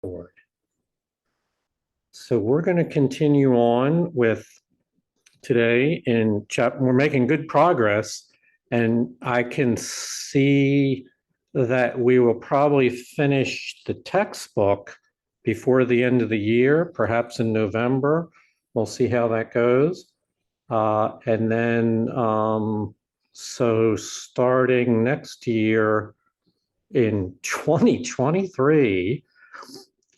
forward. So we're going to continue on with today in chapter. We're making good progress, and I can see that we will probably finish the textbook before the end of the year, perhaps in November. We'll see how that goes. And then, so starting next year in 2023,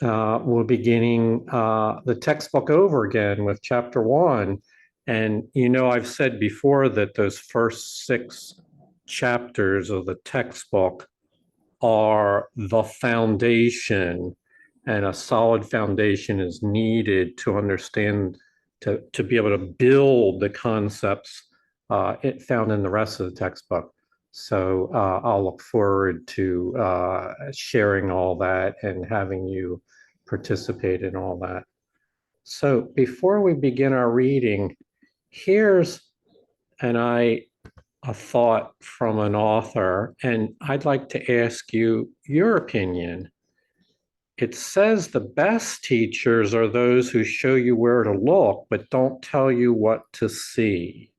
we're beginning the textbook over again with chapter 1. And, I've said before that those first 6 chapters of the textbook are the foundation, and a solid foundation is needed to understand, to be able to build the concepts it found in the rest of the textbook. So I'll look forward to sharing all that and having you participate in all that. So before we begin our reading, here's a thought from an author, and I'd like to ask you your opinion. It says the best teachers are those who show you where to look, but don't tell you what to see.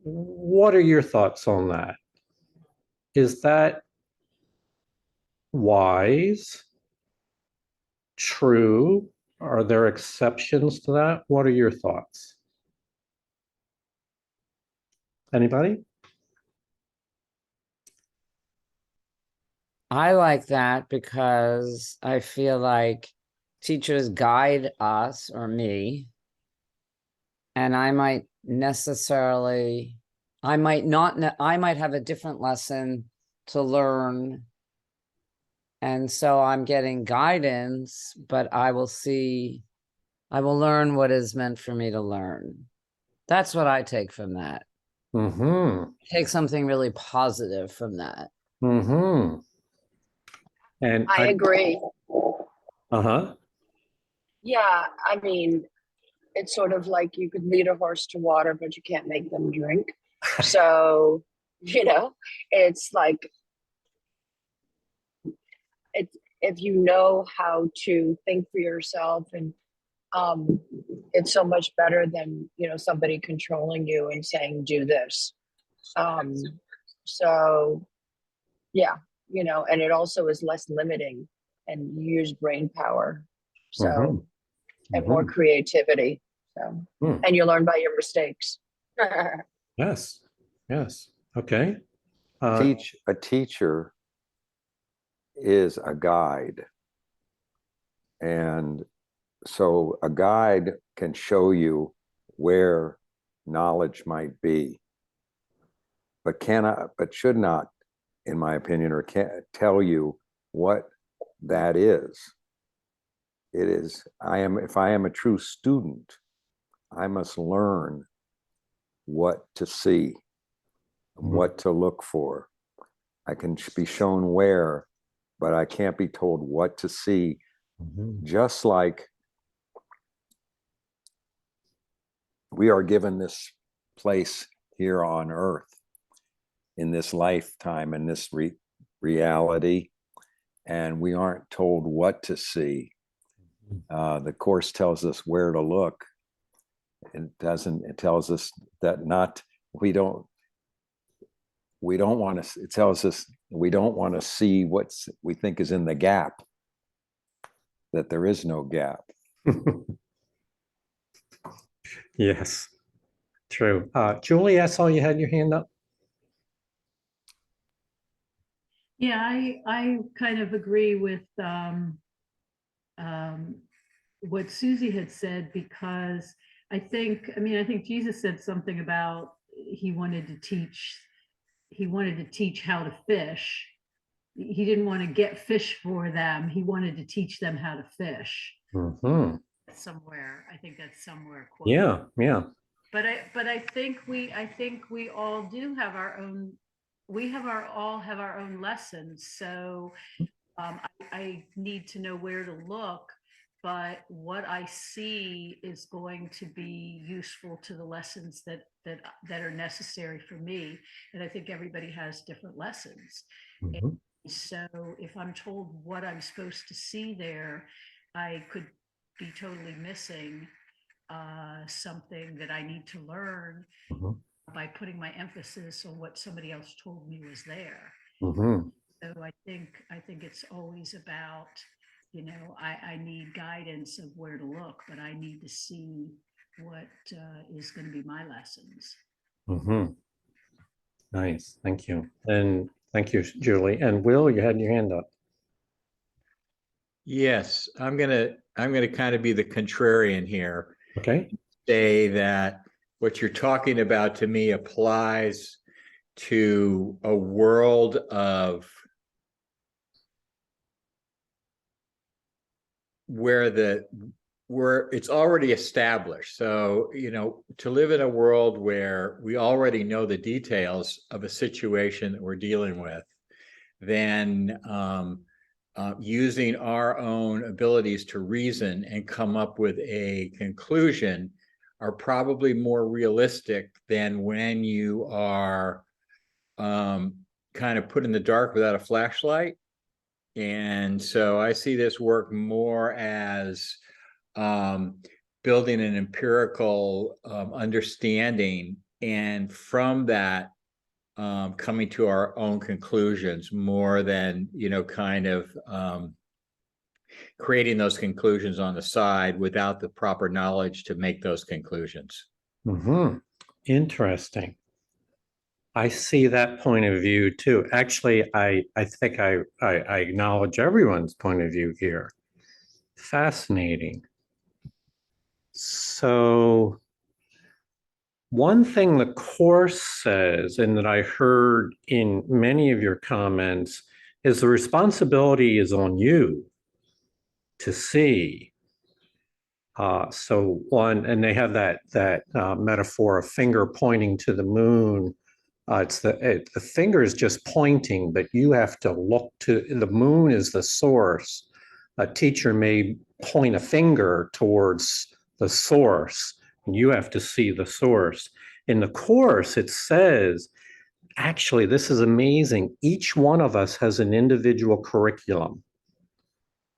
What are your thoughts on that? Is that wise? True? Are there exceptions to that? What are your thoughts? Anybody? I like that because I feel like teachers guide us, or me, and I might have a different lesson to learn. And so I'm getting guidance, but I will learn what is meant for me to learn. That's what I take from that. Mm-hmm. Take something really positive from that. Mm-hmm. And I agree. Uh-huh. Yeah, I mean, it's sort of like you could lead a horse to water, but you can't make them drink. So, it's like, if you know how to think for yourself, and it's so much better than somebody controlling you and saying do this. So yeah, and it also is less limiting, and you use brain power, so Mm-hmm. and more creativity. So and you learn by your mistakes. Yes. Yes. Okay. A teacher is a guide. And so a guide can show you where knowledge might be, but should not, in my opinion, or can't tell you what that is. It is, if I am a true student, I must learn what to see, what to look for. I can be shown where, but I can't be told what to see. Just like we are given this place here on earth, in this lifetime, in this reality, and we aren't told what to see. The Course tells us where to look. It tells us that we don't want to, it tells us we don't want to see what we think is in the gap, that there is no gap. Yes, true. Julie, I saw you had your hand up. Yeah, I kind of agree with what Susie had said, because I think Jesus said something about he wanted to teach how to fish. He didn't want to get fish for them. He wanted to teach them how to fish. Somewhere, I think that's somewhere. Quote. Yeah, yeah. But I think we all do have our own. All have our own lessons. So I need to know where to look, but what I see is going to be useful to the lessons that are necessary for me. And I think everybody has different lessons. So if I'm told what I'm supposed to see there, I could be totally missing something that I need to learn Mhm. by putting my emphasis on what somebody else told me was there. Mhm. So I think it's always about, you know, I need guidance of where to look, but I need to see what is going to be my lessons. Mhm. Nice, thank you. And thank you, Julie. And Will, you had your hand up. Yes, I'm gonna kind of be the contrarian here. Okay. Say that what you're talking about to me applies to a world of where it's already established. So, you know, to live in a world where we already know the details of a situation that we're dealing with, then using our own abilities to reason and come up with a conclusion are probably more realistic than when you are kind of put in the dark without a flashlight. And so I see this work more as building an empirical understanding, and from that, coming to our own conclusions more than, you know, kind of creating those conclusions on the side without the proper knowledge to make those conclusions. Mm-hmm. Interesting. I see that point of view too. Actually, I think I acknowledge everyone's point of view here. Fascinating. So one thing the Course says, and that I heard in many of your comments, is the responsibility is on you to see. So one, and they have that metaphor of finger pointing to the moon. It's the finger is just pointing, but you have to look to the moon is the source. A teacher may point a finger towards the source, and you have to see the source. In the Course, it says, actually, this is amazing. Each one of us has an individual curriculum.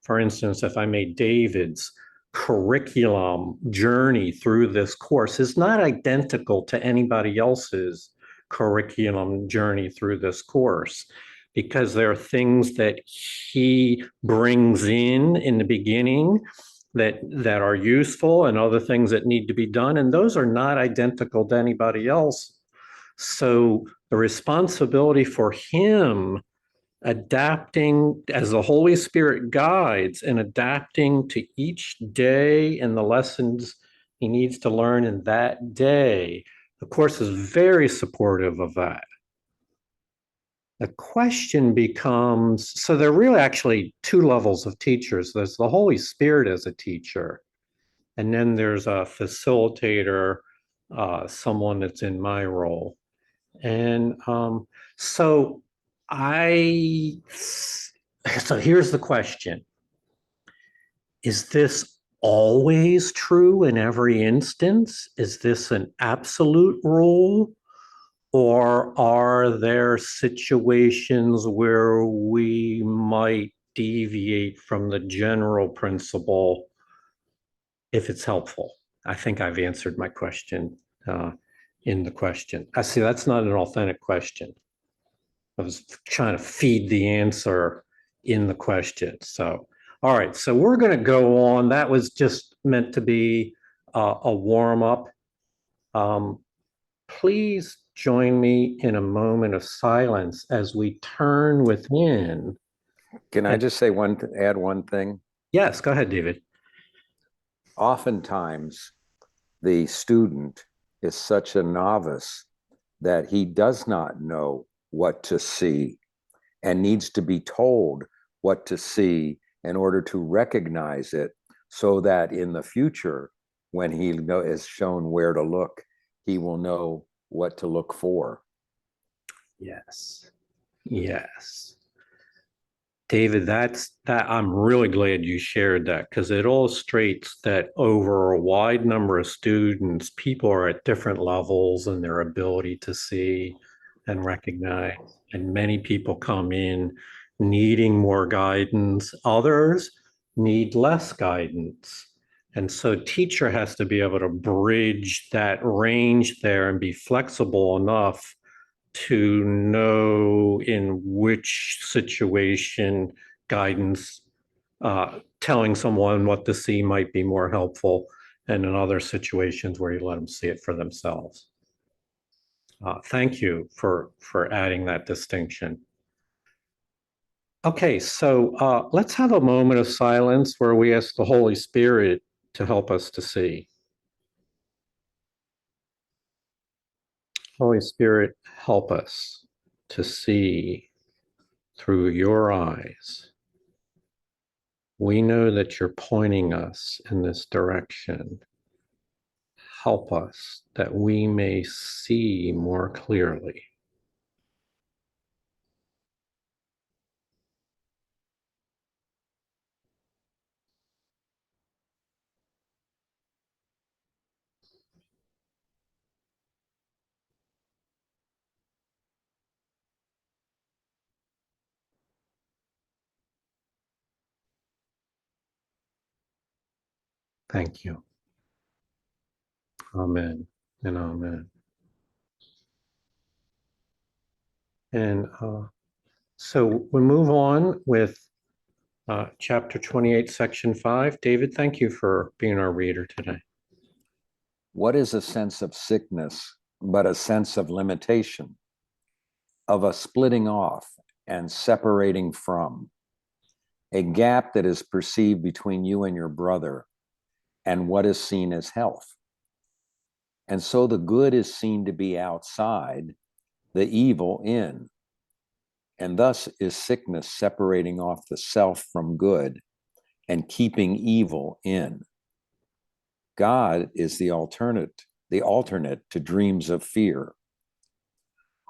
For instance, if I made David's curriculum journey through this course is not identical to anybody else's curriculum journey through this course, because there are things that he brings in the beginning that are useful, and other things that need to be done, and those are not identical to anybody else. So the responsibility for him adapting as the Holy Spirit guides and adapting to each day and the lessons he needs to learn in that day. The Course is very supportive of that. The question becomes, so there are really actually two levels of teachers. There's the Holy Spirit as a teacher, and then there's a facilitator, someone that's in my role. And so I, so here's the question. Is this always true in every instance? Is this an absolute rule? Or are there situations where we might deviate from the general principle if it's helpful? I think I've answered my question in the question. I see that's not an authentic question. I was trying to feed the answer in the question. So, all right, so we're going to go on. That was just meant to be a warm up. Please join me in a moment of silence as we turn within. Can I just say add one thing? Yes, go ahead, David. Oftentimes, the student is such a novice that he does not know what to see and needs to be told what to see in order to recognize it, so that in the future, when he is shown where to look, he will know what to look for. Yes. Yes. David, that I'm really glad you shared that, because it illustrates that over a wide number of students, people are at different levels in their ability to see and recognize. And many people come in needing more guidance. Others need less guidance. And so teacher has to be able to bridge that range there and be flexible enough to know in which situation guidance, telling someone what to see might be more helpful, and in other situations where you let them see it for themselves. Thank you for adding that distinction. Okay, so let's have a moment of silence where we ask the Holy Spirit to help us to see. Holy Spirit, help us to see through your eyes. We know that you're pointing us in this direction. Help us that we may see more clearly. Thank you. Amen and amen. And so we move on with chapter 28, section 5. David, thank you for being our reader today. What is a sense of sickness but a sense of limitation, of a splitting off and separating from, a gap that is perceived between you and your brother and what is seen as health? And so the good is seen to be outside, the evil in. And thus is sickness separating off the self from good and keeping evil in. God is the alternate to dreams of fear.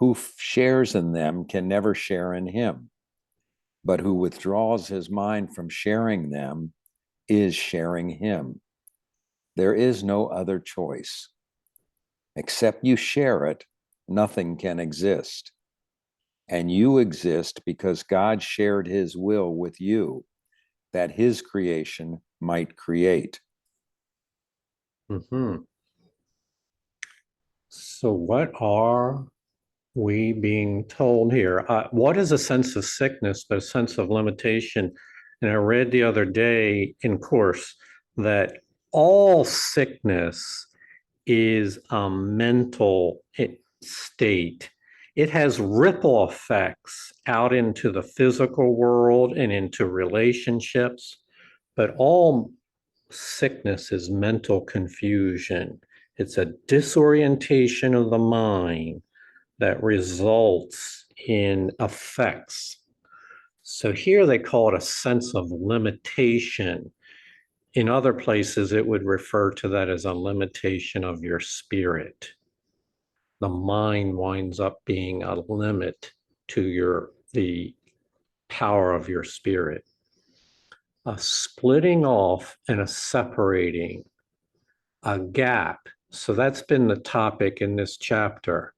Who shares in them can never share in him, but who withdraws his mind from sharing them is sharing him. There is no other choice. Except you share it, nothing can exist. And you exist because God shared his will with you, that his creation might create. Mm-hmm. So what are we being told here? What is a sense of sickness, but a sense of limitation? And I read the other day in course that all sickness is a mental state. It has ripple effects out into the physical world and into relationships, but all sickness is mental confusion. It's a disorientation of the mind that results in effects. So here they call it a sense of limitation. In other places, it would refer to that as a limitation of your spirit. The mind winds up being a limit to the power of your spirit. A splitting off and a separating, a gap. So that's been the topic in this chapter,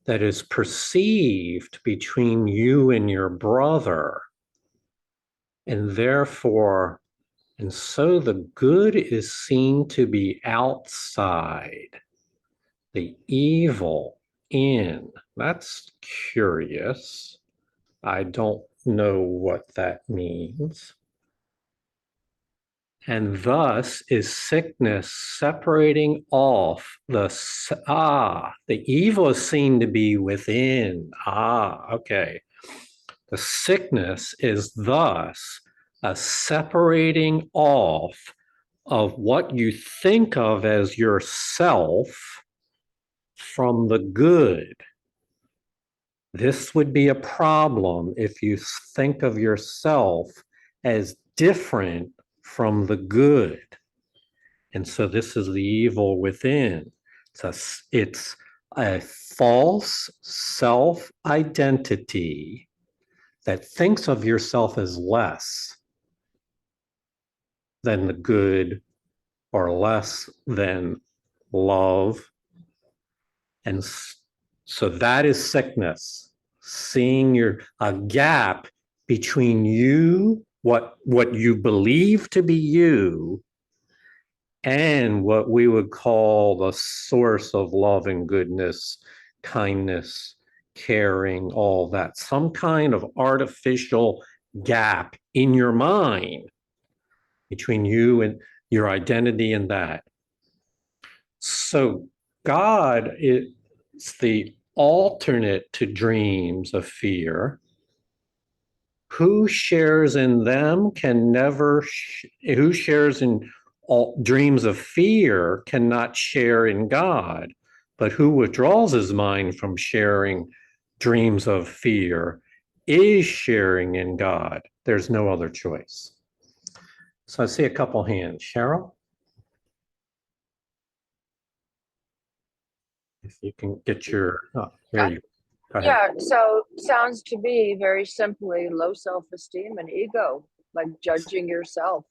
that is perceived between you and your brother. And therefore, and so the good is seen to be outside, the evil in. That's curious. I don't know what that means. And thus is sickness separating off the evil is seen to be within. Okay. The sickness is thus a separating off of what you think of as yourself from the good. This would be a problem if you think of yourself as different from the good. And so this is the evil within. It's a false self-identity that thinks of yourself as less than the good or less than love. And so that is sickness, seeing a gap between you, what you believe to be you, and what we would call the source of love and goodness, kindness, caring, all that, some kind of artificial gap in your mind between you and your identity and that. So God is the alternate to dreams of fear. Who shares in them can never, who shares in all dreams of fear cannot share in God, but who withdraws his mind from sharing dreams of fear is sharing in God. There's no other choice. So I see a couple hands. Cheryl? If you can get your, oh, there you go. Ahead. Yeah, so sounds to me very simply low self-esteem and ego, like judging yourself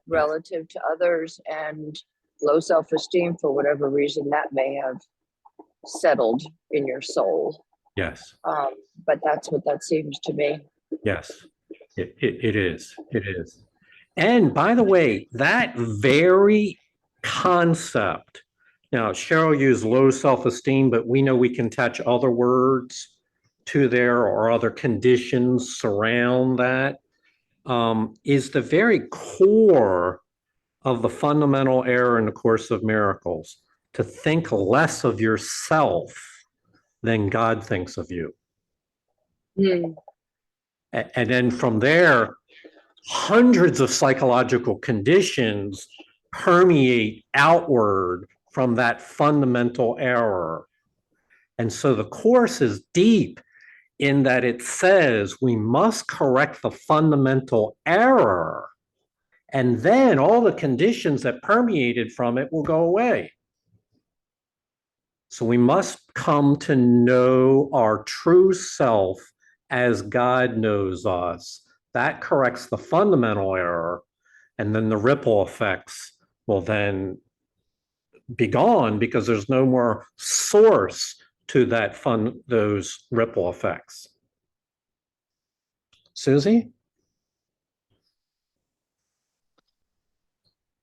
relative to others, and low self-esteem for whatever reason that may have settled in your soul. Yes, But that's what that seems to me. yes, it is. It is. And by the way, that very concept, now Cheryl used low self-esteem, but we know we can attach other words to there or other conditions surround that, is the very core of the fundamental error in the Course of Miracles, to think less of yourself than God thinks of you. Hmm. And then from there, hundreds of psychological conditions permeate outward from that fundamental error. And so the Course is deep in that it says we must correct the fundamental error, and then all the conditions that permeated from it will go away. So we must come to know our true self as God knows us. That corrects the fundamental error, and then the ripple effects will then be gone because there's no more source to that those ripple effects. Susie?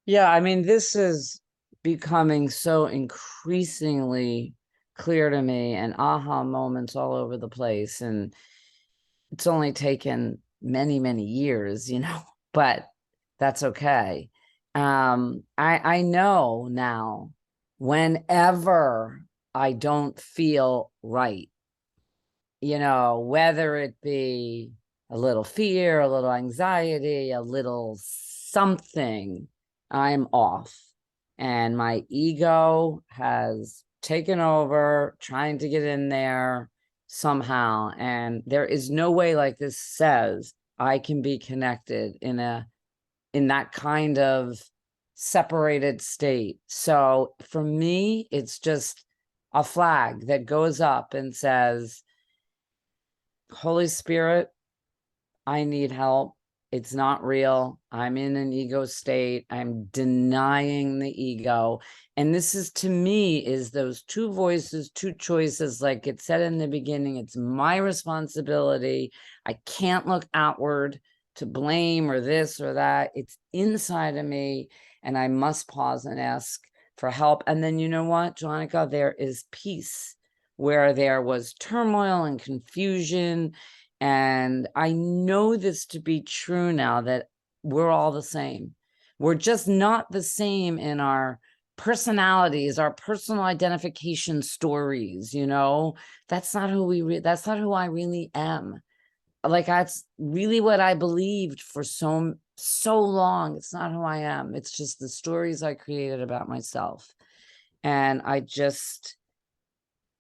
Yeah, I mean, this is becoming so increasingly clear to me, and aha moments all over the place. And it's only taken many, many years, but that's okay. I know now, whenever I don't feel right, whether it be a little fear, a little anxiety, a little something, I'm off. And my ego has taken over, trying to get in there somehow. And there is no way, like this says, I can be connected in that kind of separated state. So for me, it's just a flag that goes up and says, Holy Spirit, I need help. It's not real. I'm in an ego state. I'm denying the ego. And this is, to me, is those two voices, two choices. Like it said in the beginning, it's my responsibility. I can't look outward to blame or this or that. It's inside of me. And I must pause and ask for help. And then, you know what, Jonica, there is peace where there was turmoil and confusion. And I know this to be true now, that we're all the same. We're just not the same in our personalities, our personal identification stories, that's not who that's not who I really am. Like, that's really what I believed for so long. It's not who I am. It's just the stories I created about myself. And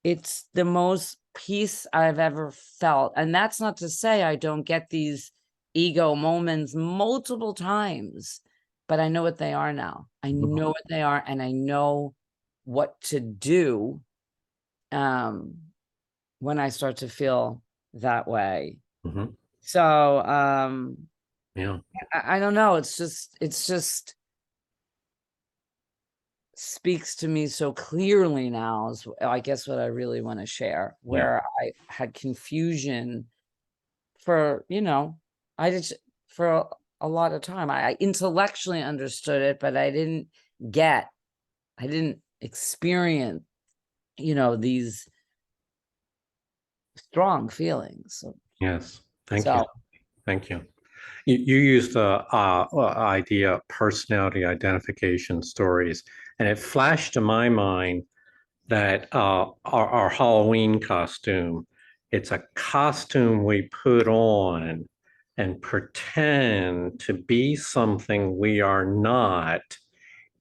it's the most peace I've ever felt. And that's not to say I don't get these ego moments multiple times, but I know what they are now. I know what they are, and I know what to do when I start to feel that way. Mm-hmm. So Yeah. I don't know. It's just speaks to me so clearly now, is I guess what I really want to share, where I had confusion for, I just, for a lot of time, I intellectually understood it, but I didn't experience, these strong feelings. Yes, thank you. So, Thank you. You used the idea of personality identification stories, and it flashed to my mind that our Halloween costume, it's a costume we put on and pretend to be something we are not.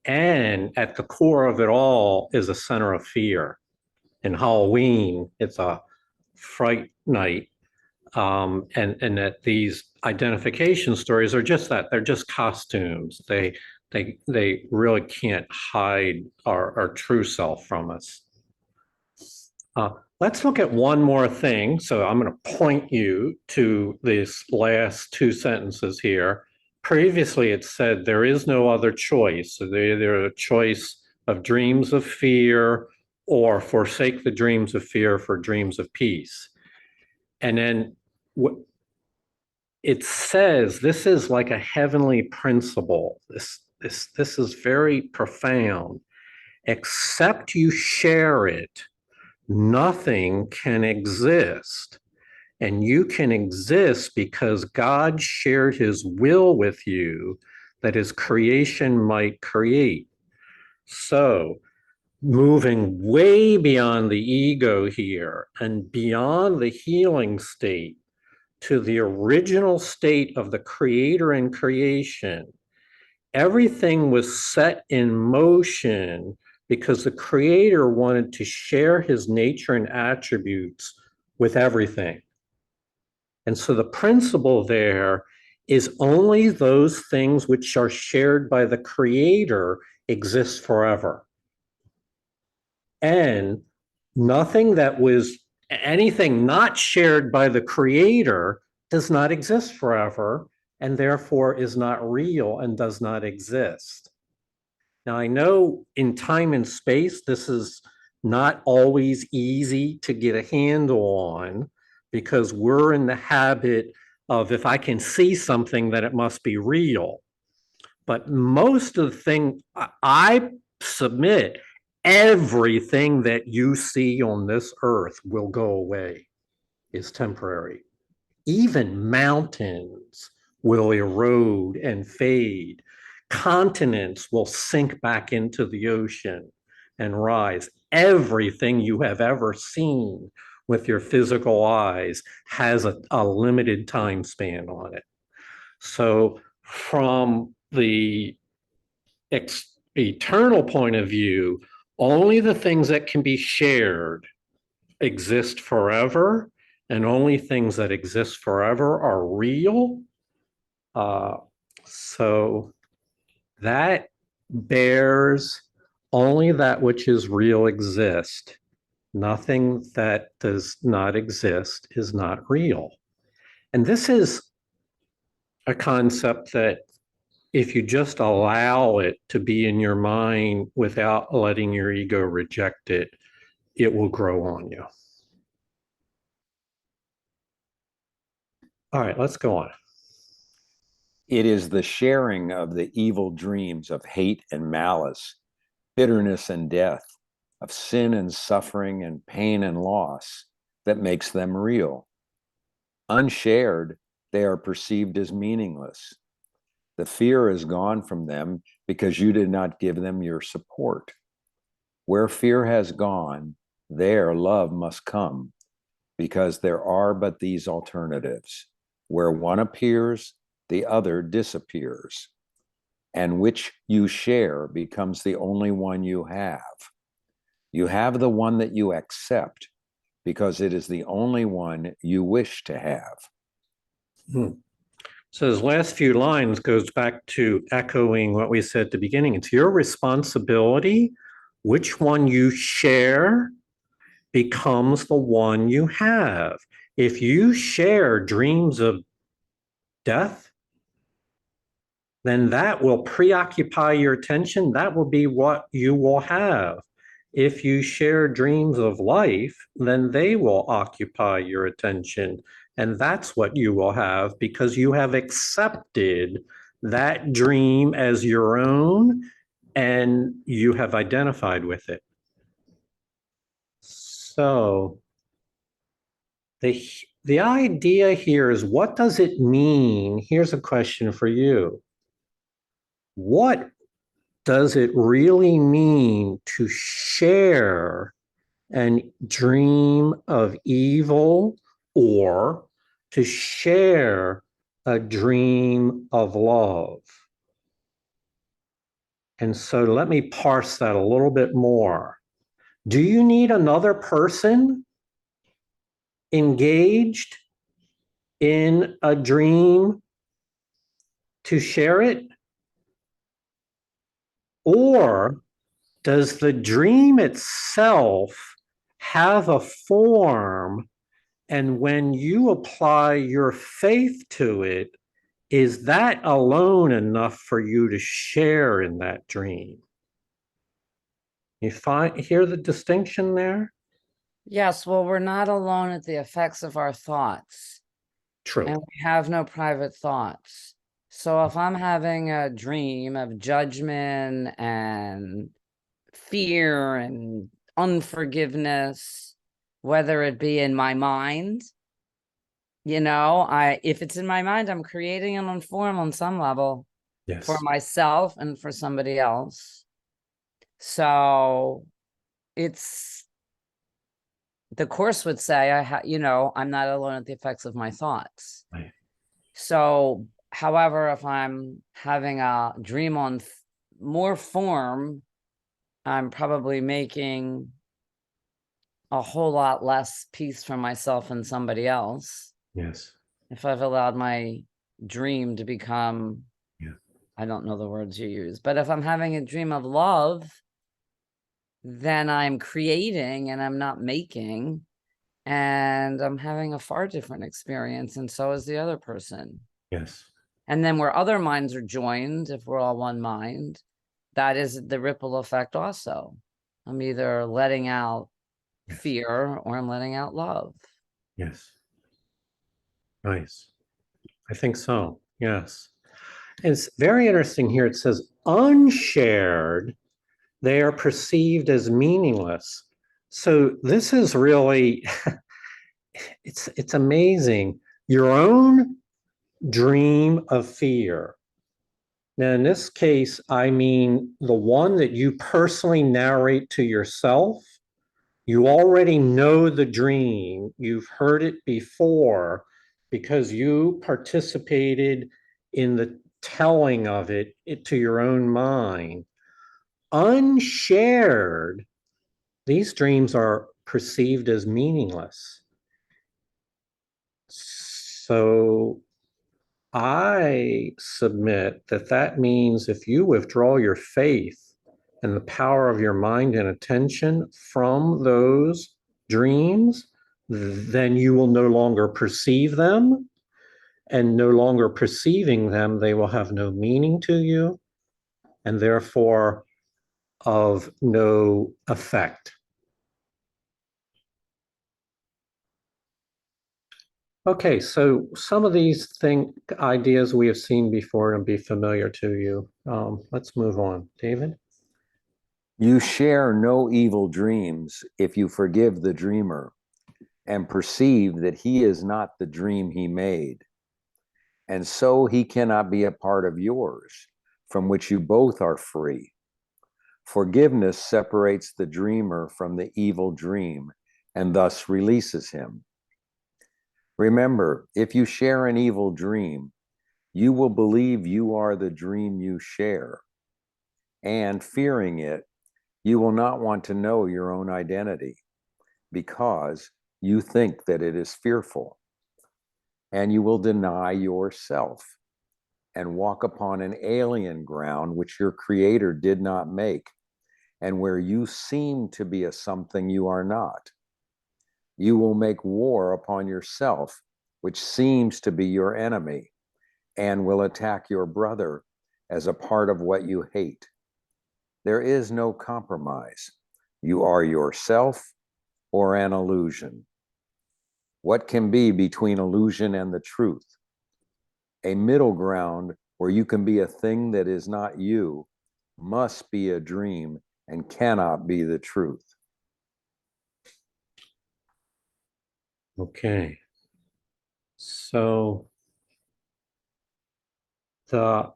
And at the core of it all is a center of fear. In Halloween, it's a fright night. And that these identification stories are just that, they're just costumes. They really can't hide our true self from us. Let's look at one more thing. So I'm going to point you to these last two sentences here. Previously, it said there is no other choice. So they're either a choice of dreams of fear or forsake the dreams of fear for dreams of peace. And then it says this is like a heavenly principle. This is very profound. Except you share it, nothing can exist. And you can exist because God shared his will with you that his creation might create. So, moving way beyond the ego here and beyond the healing state to the original state of the creator and creation, everything was set in motion because the creator wanted to share his nature and attributes with everything. And so the principle there is only those things which are shared by the creator exist forever. And anything not shared by the creator does not exist forever and therefore is not real and does not exist. Now, I know in time and space, this is not always easy to get a handle on because we're in the habit of if I can see something, then it must be real. But most of the thing I submit, everything that you see on this earth will go away, is temporary. Even mountains will erode and fade. Continents will sink back into the ocean and rise. Everything you have ever seen with your physical eyes has a limited time span on it. So from the eternal point of view, only the things that can be shared exist forever, and only things that exist forever are real. So that bears only that which is real exist. Nothing that does not exist is not real. And this is a concept that if you just allow it to be in your mind without letting your ego reject it, it will grow on you. All right, let's go on. It is the sharing of the evil dreams of hate and malice, bitterness and death, of sin and suffering and pain and loss that makes them real. Unshared, they are perceived as meaningless. The fear is gone from them because you did not give them your support. Where fear has gone, there love must come, because there are but these alternatives. Where one appears, the other disappears, and which you share becomes the only one you have. You have the one that you accept because it is the only one you wish to have. So those last few lines goes back to echoing what we said at the beginning. It's your responsibility. Which one you share becomes the one you have. If you share dreams of death, then that will preoccupy your attention. That will be what you will have. If you share dreams of life, then they will occupy your attention And that's what you will have because you have accepted that dream as your own and you have identified with it. So the idea here is, what does it mean? Here's a question for you. What does it really mean to share a dream of evil or to share a dream of love? And so let me parse that a little bit more. Do you need another person engaged in a dream to share it? Or does the dream itself have a form, and when you apply your faith to it, is that alone enough for you to share in that dream? You hear the distinction there? Yes, well, we're not alone at the effects of our thoughts, True. and we have no private thoughts. So if I'm having a dream of judgment and fear and unforgiveness, whether it be in my mind, if it's in my mind, I'm creating an unform on some level Yes. for myself and for somebody else. So the Course would say, I'm not alone at the effects of my thoughts. Right. So, however, if I'm having a dream on more form, I'm probably making a whole lot less peace for myself and somebody else. Yes. If I've allowed my dream to become, Yeah. I don't know the words you use, but if I'm having a dream of love, then I'm creating and I'm not making, and I'm having a far different experience, and so is the other person. Yes. And then where other minds are joined, if we're all one mind, that is the ripple effect also. I'm either letting out Yes. fear or I'm letting out love. Yes. Nice. I think so. Yes. It's very interesting here. It says unshared, they are perceived as meaningless. So this is really, it's amazing. Your own dream of fear. Now, in this case, I mean the one that you personally narrate to yourself. You already know the dream. You've heard it before because you participated in the telling of it to your own mind. Unshared, these dreams are perceived as meaningless. So I submit that that means if you withdraw your faith and the power of your mind and attention from those dreams, then you will no longer perceive them, and no longer perceiving them, they will have no meaning to you and therefore of no effect. Okay, so some of these ideas we have seen before and be familiar to you. Let's move on. David? You share no evil dreams if you forgive the dreamer and perceive that he is not the dream he made. And so he cannot be a part of yours, from which you both are free. Forgiveness separates the dreamer from the evil dream and thus releases him. Remember, if you share an evil dream, you will believe you are the dream you share. And fearing it, you will not want to know your own identity because you think that it is fearful. And you will deny yourself and walk upon an alien ground which your creator did not make, and where you seem to be a something you are not. You will make war upon yourself, which seems to be your enemy, and will attack your brother as a part of what you hate. There is no compromise. You are yourself or an illusion. What can be between illusion and the truth? A middle ground where you can be a thing that is not you must be a dream and cannot be the truth. Okay. So the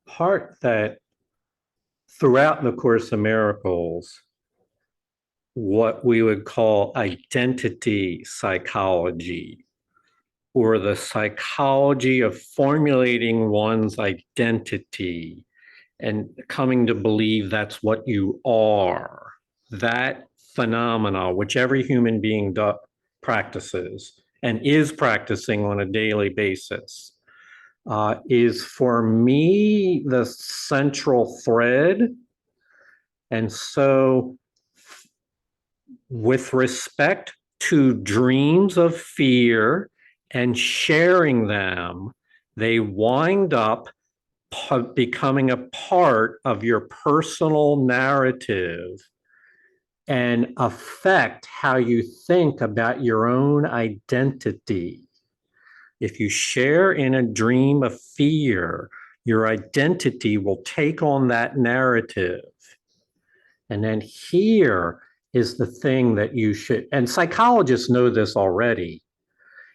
part that throughout the Course of Miracles, what we would call identity psychology, or the psychology of formulating one's identity and coming to believe that's what you are, that phenomena, which every human being practices and is practicing on a daily basis, is for me the central thread. And so, with respect to dreams of fear and sharing them, they wind up becoming a part of your personal narrative and affect how you think about your own identity. If you share in a dream of fear, your identity will take on that narrative. And then here is the thing that you should, and psychologists know this already.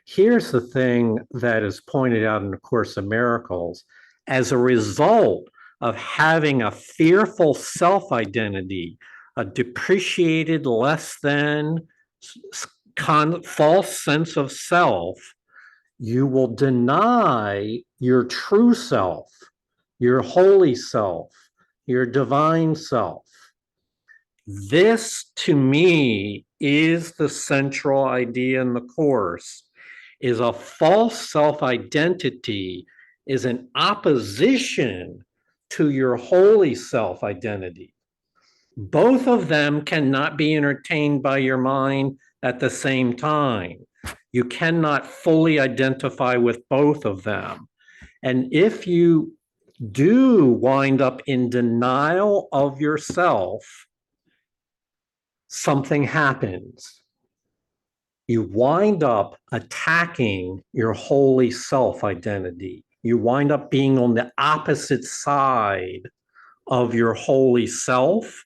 Here's the thing that is pointed out in the Course of Miracles. As a result of having a fearful self-identity, a depreciated less than false sense of self, you will deny your true self, your holy self, your divine self. This, to me, is the central idea in the Course, is a false self-identity is an opposition to your holy self-identity. Both of them cannot be entertained by your mind at the same time. You cannot fully identify with both of them. And if you do wind up in denial of yourself, something happens. You wind up attacking your holy self-identity. You wind up being on the opposite side of your holy self.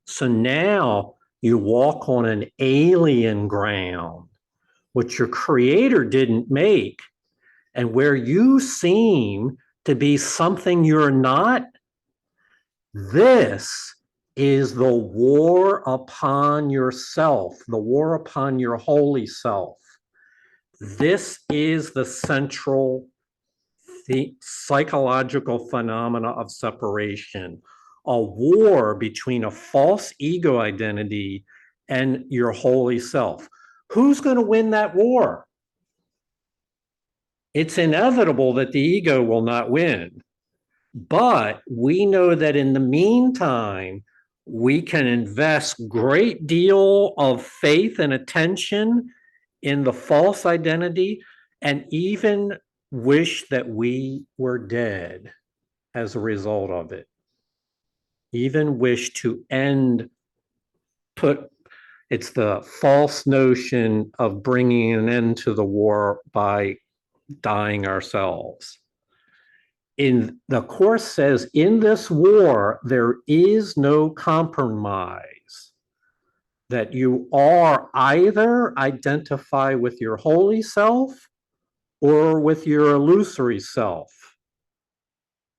So now you walk on an alien ground, which your creator didn't make, and where you seem to be something you're not. This is the war upon yourself, the war upon your holy self. This is the central psychological phenomena of separation, a war between a false ego identity and your holy self. Who's going to win that war? It's inevitable that the ego will not win. But we know that in the meantime, we can invest great deal of faith and attention in the false identity and even wish that we were dead as a result of it. Even wish to it's the false notion of bringing an end to the war by dying ourselves. In the Course says, in this war, there is no compromise, that you are either identify with your holy self or with your illusory self.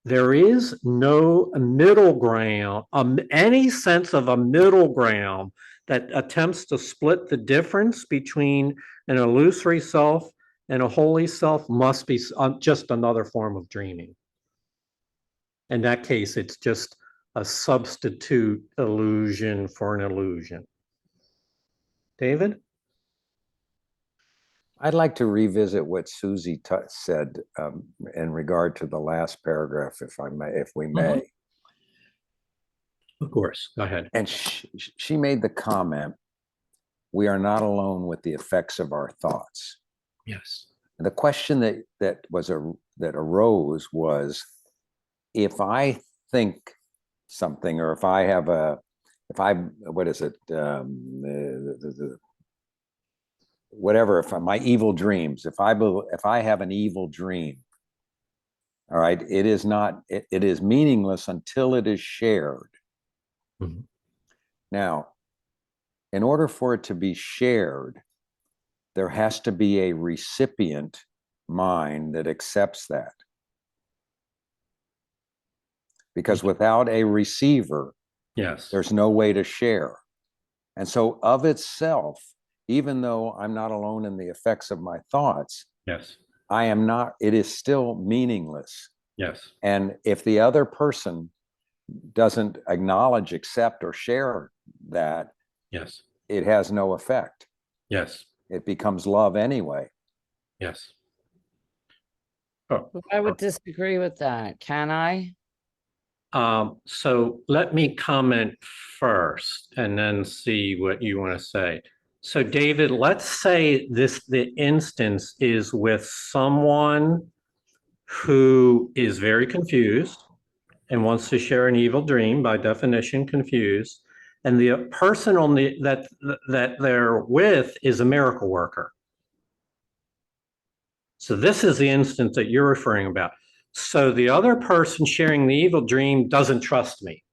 There is no middle ground, any sense of a middle ground that attempts to split the difference between an illusory self and a holy self must be just another form of dreaming. In that case, it's just a substitute illusion for an illusion. David? I'd like to revisit what Susie said in regard to the last paragraph, if we may. Of course, go ahead. And she made the comment, we are not alone with the effects of our thoughts. Yes. And the question that arose was, if I think something, or if I what is it? whatever, if my evil dreams, if I have an evil dream, all right, it is not, it is meaningless until it is shared. Mhm. Now, in order for it to be shared, there has to be a recipient mind that accepts that. Because without a receiver, Yes. there's no way to share. And so of itself, even though I'm not alone in the effects of my thoughts, Yes. I am not, it is still meaningless. Yes. And if the other person doesn't acknowledge, accept, or share that, Yes. it has no effect. Yes. It becomes love anyway. Yes. Oh, I would disagree with that. Can I? so let me comment first and then see what you want to say. So David, let's say the instance is with someone who is very confused and wants to share an evil dream, by definition confused, and the person on that they're with is a miracle worker. So this is the instance that you're referring about. So the other person sharing the evil dream doesn't trust me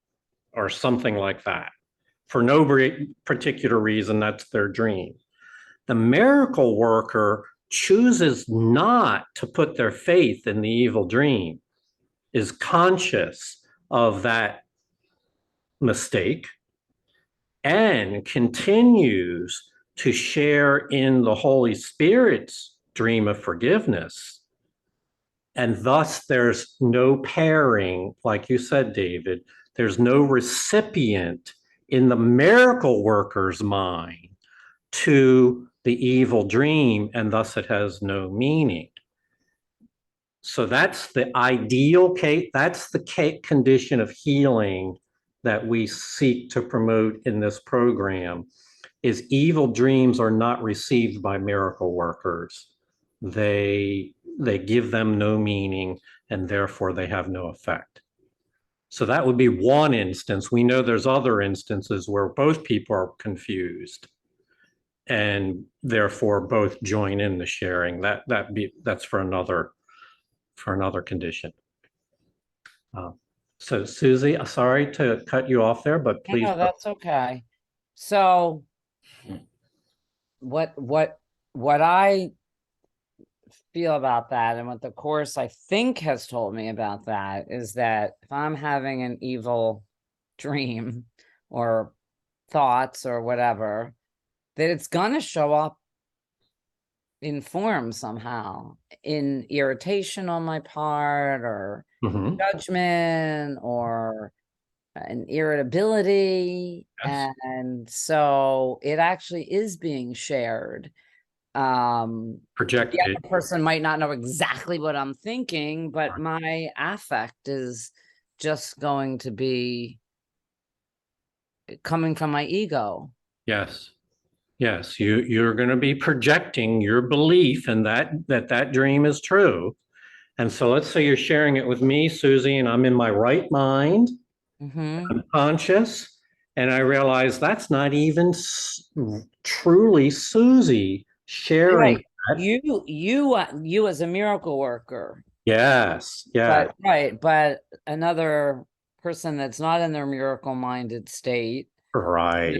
or something like that. For no particular reason, that's their dream. The miracle worker chooses not to put their faith in the evil dream, is conscious of that mistake, and continues to share in the Holy Spirit's dream of forgiveness. And thus, there's no pairing, like you said, David, there's no recipient in the miracle worker's mind to the evil dream, and thus it has no meaning. So that's the ideal case, that's the condition of healing that we seek to promote in this program, is evil dreams are not received by miracle workers. They give them no meaning, and therefore they have no effect. So that would be one instance. We know there's other instances where both people are confused and therefore both join in the sharing. That's for another condition. So Susie, sorry to cut you off there, but please. No, that's okay. So what I feel about that, and what the course I think has told me about that, is that if I'm having an evil dream or thoughts or whatever, that it's gonna show up in form somehow, in irritation on my part, or Mhm. judgment, or an irritability. Yes. And so it actually is being shared. The Projected. other person might not know exactly what I'm thinking, but my affect is just going to be coming from my ego. Yes. Yes, you're going to be projecting your belief in that dream is true. And so let's say you're sharing it with me, Susie, and I'm in my right mind, I'm conscious, and I realize that's not even truly Susie sharing Right. that. You as a miracle worker. Yes, yeah, But another person that's not in their miracle minded state, right.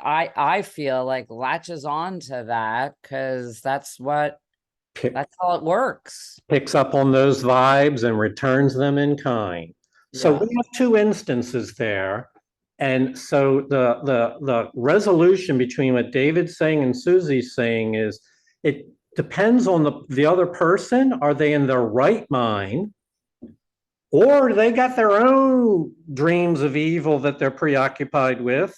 I feel like latches on to that because that's how it works. Picks up on those vibes and returns them in kind. So Yeah. we have two instances there. And so the resolution between what David's saying and Susie's saying is it depends on the other person. Are they in their right mind? Or they got their own dreams of evil that they're preoccupied with.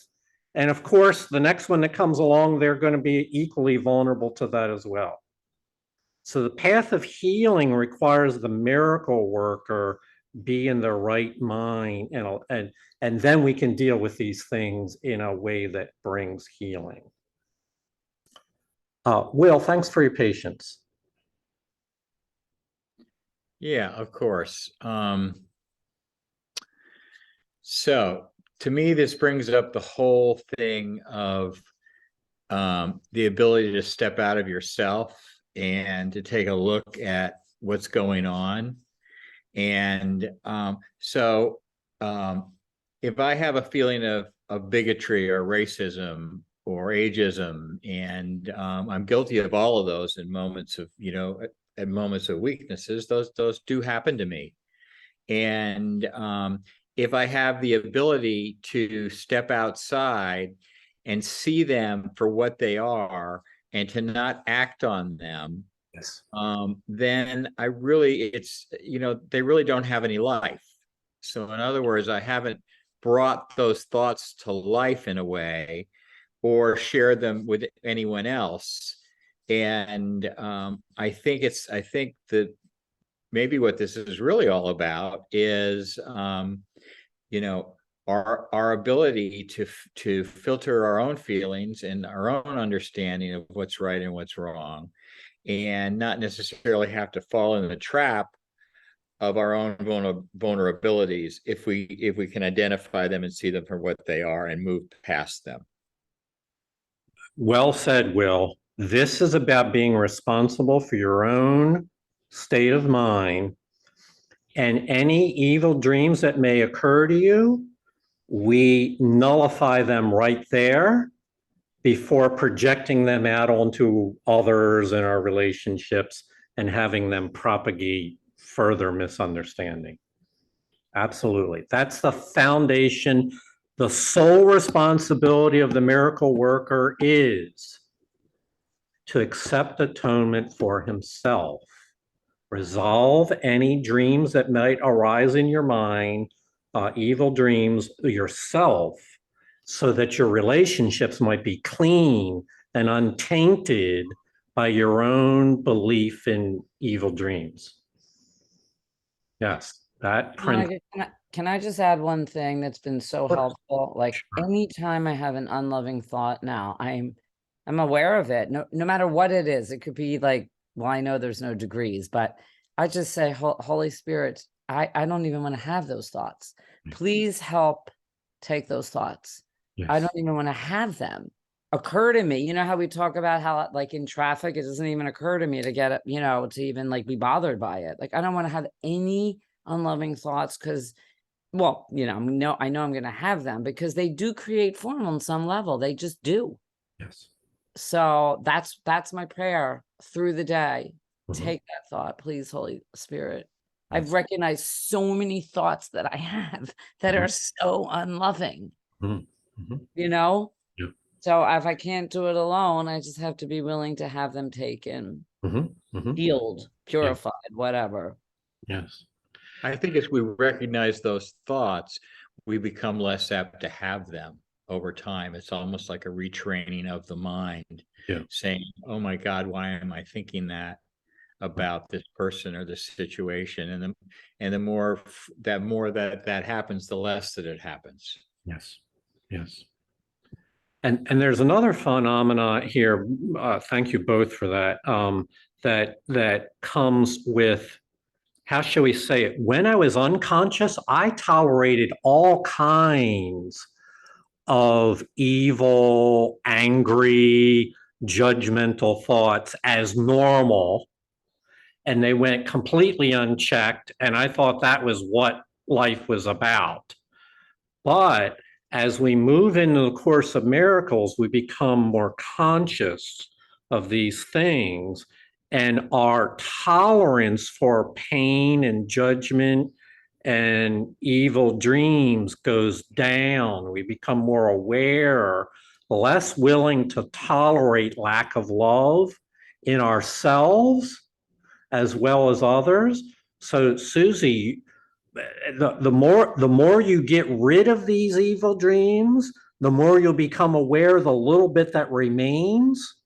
And of course, the next one that comes along, they're going to be equally vulnerable to that as well. So the path of healing requires the miracle worker be in the right mind, and then we can deal with these things in a way that brings healing. Will, thanks for your patience. Yeah, of course. So to me, this brings up the whole thing of the ability to step out of yourself and to take a look at what's going on. And so if I have a feeling of bigotry or racism or ageism, and I'm guilty of all of those in moments of, at moments of weaknesses, those do happen to me. And if I have the ability to step outside and see them for what they are and to not act on them, Yes. then I really, they really don't have any life. So in other words, I haven't brought those thoughts to life in a way or shared them with anyone else. And I think that maybe what this is really all about is, our ability to filter our own feelings and our own understanding of what's right and what's wrong, and not necessarily have to fall in the trap of our own vulnerabilities if we can identify them and see them for what they are and move past them. Well said, Will. This is about being responsible for your own state of mind, and any evil dreams that may occur to you, we nullify them right there before projecting them out onto others in our relationships and having them propagate further misunderstanding. Absolutely. That's the foundation. The sole responsibility of the miracle worker is to accept atonement for himself. Resolve any dreams that might arise in your mind, evil dreams yourself, so that your relationships might be clean and untainted by your own belief in evil dreams. Yes, that principle. Can I just add one thing that's been so helpful? Like anytime I have an unloving thought now, I'm aware of it. No matter what it is. It could be like, well, I know there's no degrees, but I just say, Holy Spirit, I don't even want to have those thoughts. Please help take those thoughts. Yes. I don't even want to have them occur to me. You know how we talk about how, like, in traffic, it doesn't even occur to me to get it, to even like be bothered by it. Like, I don't want to have any unloving thoughts because, well, I know I'm going to have them because they do create form on some level. They just do. Yes. So that's my prayer through the day. Mhm. Take that thought, please, Holy Spirit. I've recognized so many thoughts that I have that are so unloving, Mhm. Mhm. Yeah. So if I can't do it alone, I just have to be willing to have them taken, Mhm. Mhm. healed, purified, whatever. Yes. I think as we recognize those thoughts, we become less apt to have them over time. It's almost like a retraining of the mind, saying, oh my God, why am I thinking that about this person or this situation? And the more that happens, the less that it happens. Yes. Yes. And there's another phenomena here. Thank you both for that. That comes with, how shall we say it? When I was unconscious, I tolerated all kinds of evil, angry, judgmental thoughts as normal, and they went completely unchecked. And I thought that was what life was about. But as we move into the Course of Miracles, we become more conscious of these things, and our tolerance for pain and judgment and evil dreams goes down. We become more aware, less willing to tolerate lack of love in ourselves as well as others. So, Susie, the more you get rid of these evil dreams, the more you'll become aware of the little bit that remains.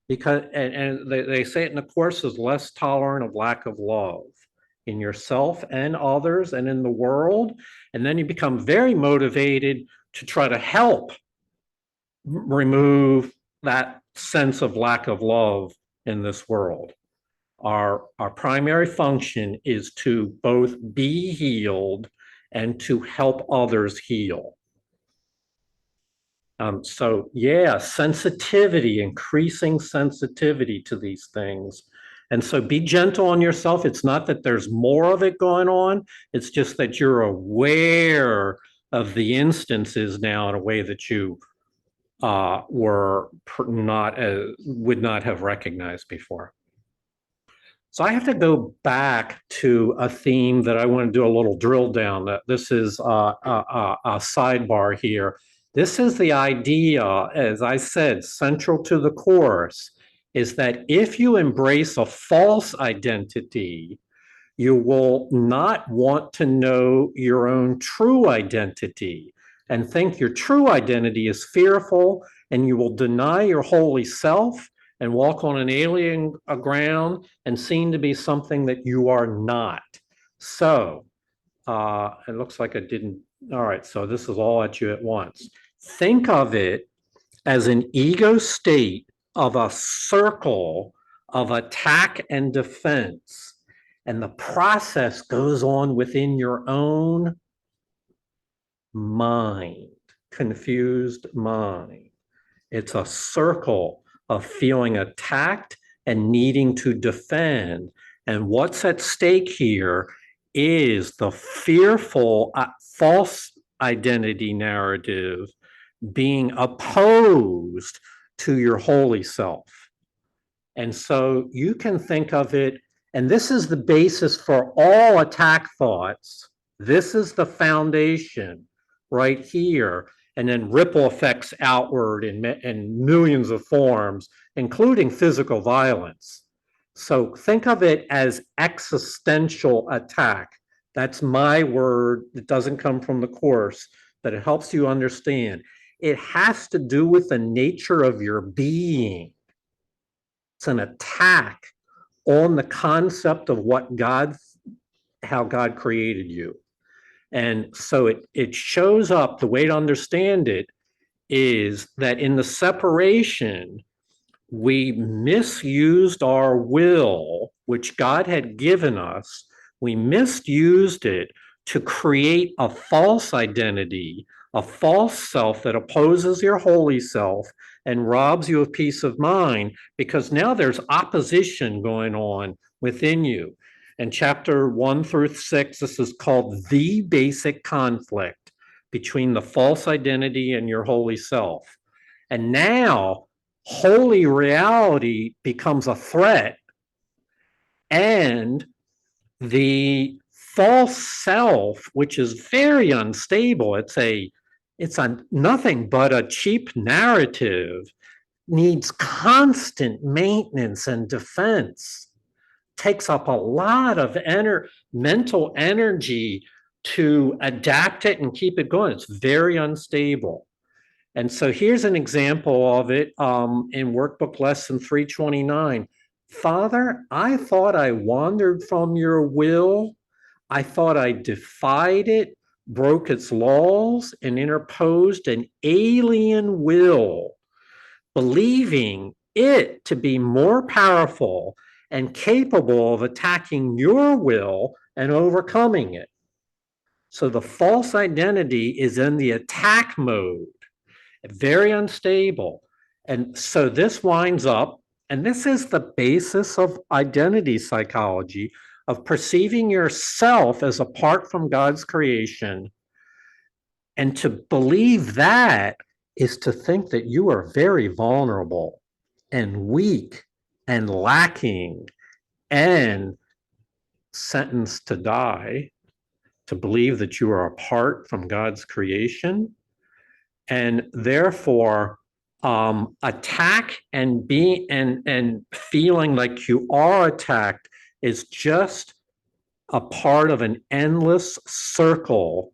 Because and they say it in the Course, is less tolerant of lack of love in yourself and others and in the world. And then you become very motivated to try to help remove that sense of lack of love in this world. Our primary function is to both be healed and to help others heal. So yeah, sensitivity, increasing sensitivity to these things. And so be gentle on yourself. It's not that there's more of it going on. It's just that you're aware of the instances now in a way that you would not have recognized before. So I have to go back to a theme that I want to do a little drill down. That this is a sidebar here. This is the idea, as I said, central to the course, is that if you embrace a false identity, you will not want to know your own true identity and think your true identity is fearful, and you will deny your holy self and walk on an alien ground and seem to be something that you are not. So it looks like I didn't. All right, so this is all at you at once. Think of it as an ego state of a circle of attack and defense. And the process goes on within your own mind, confused mind. It's a circle of feeling attacked and needing to defend. And what's at stake here is the fearful false identity narrative being opposed to your holy self. And so you can think of it, and this is the basis for all attack thoughts. This is the foundation right here, and then ripple effects outward in millions of forms, including physical violence. So think of it as existential attack. That's my word. It doesn't come from the course, but it helps you understand. It has to do with the nature of your being. It's an attack on the concept of how God created you. And so it shows up, the way to understand it is that in the separation, we misused our will, which God had given us. We misused it to create a false identity, a false self that opposes your holy self and robs you of peace of mind, because now there's opposition going on within you. In chapter 1 through 6, this is called the basic conflict between the false identity and your holy self. And now holy reality becomes a threat, and the false self, which is very unstable, it's nothing but a cheap narrative, needs constant maintenance and defense, takes up a lot of mental energy to adapt it and keep it going. It's very unstable. And so here's an example of it in workbook lesson 329. Father, I thought I wandered from your will. I thought I defied it, broke its laws, and interposed an alien will, believing it to be more powerful and capable of attacking your will and overcoming it. So the false identity is in the attack mode, very unstable. And so this winds up, and this is the basis of identity psychology, of perceiving yourself as apart from God's creation. And to believe that is to think that you are very vulnerable and weak and lacking and sentenced to die, to believe that you are apart from God's creation. And therefore, attack and feeling like you are attacked is just a part of an endless circle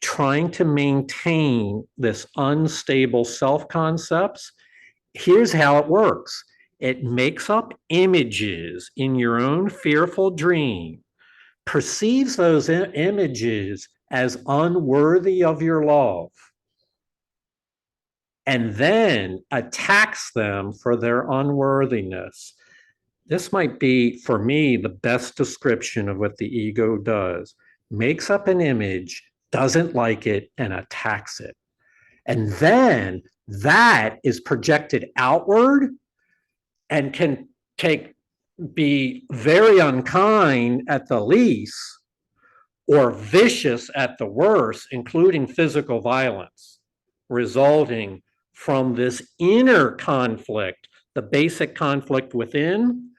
trying to maintain this unstable self-concepts. Here's how it works. It makes up images in your own fearful dream, perceives those images as unworthy of your love, and then attacks them for their unworthiness. This might be, for me, the best description of what the ego does. Makes up an image, doesn't like it, and attacks it. And then that is projected outward and can be very unkind at the least or vicious at the worst, including physical violence, resulting from this inner conflict, the basic conflict within.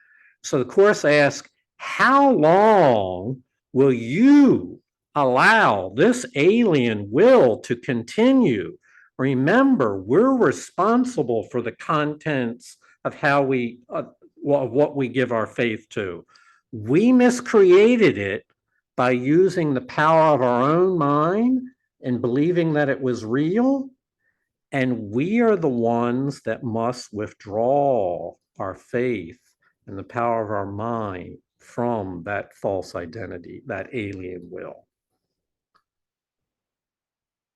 So the Course asks, how long will you allow this alien will to continue? Remember, we're responsible for the contents of how we, what we give our faith to. We miscreated it by using the power of our own mind and believing that it was real. And we are the ones that must withdraw our faith and the power of our mind from that false identity, that alien will.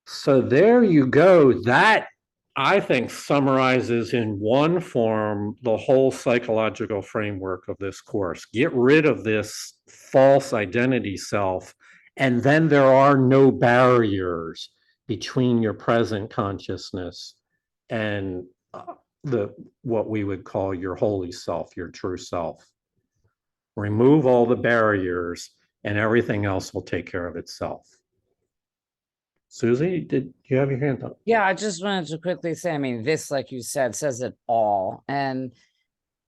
So there you go. That, I think, summarizes in one form the whole psychological framework of this course. Get rid of this false identity self, and then there are no barriers between your present consciousness and what we would call your holy self, your true self. Remove all the barriers, and everything else will take care of itself. Susie, did you have your hand up? Yeah, I just wanted to quickly say, I mean, this, like you said, says it all. And,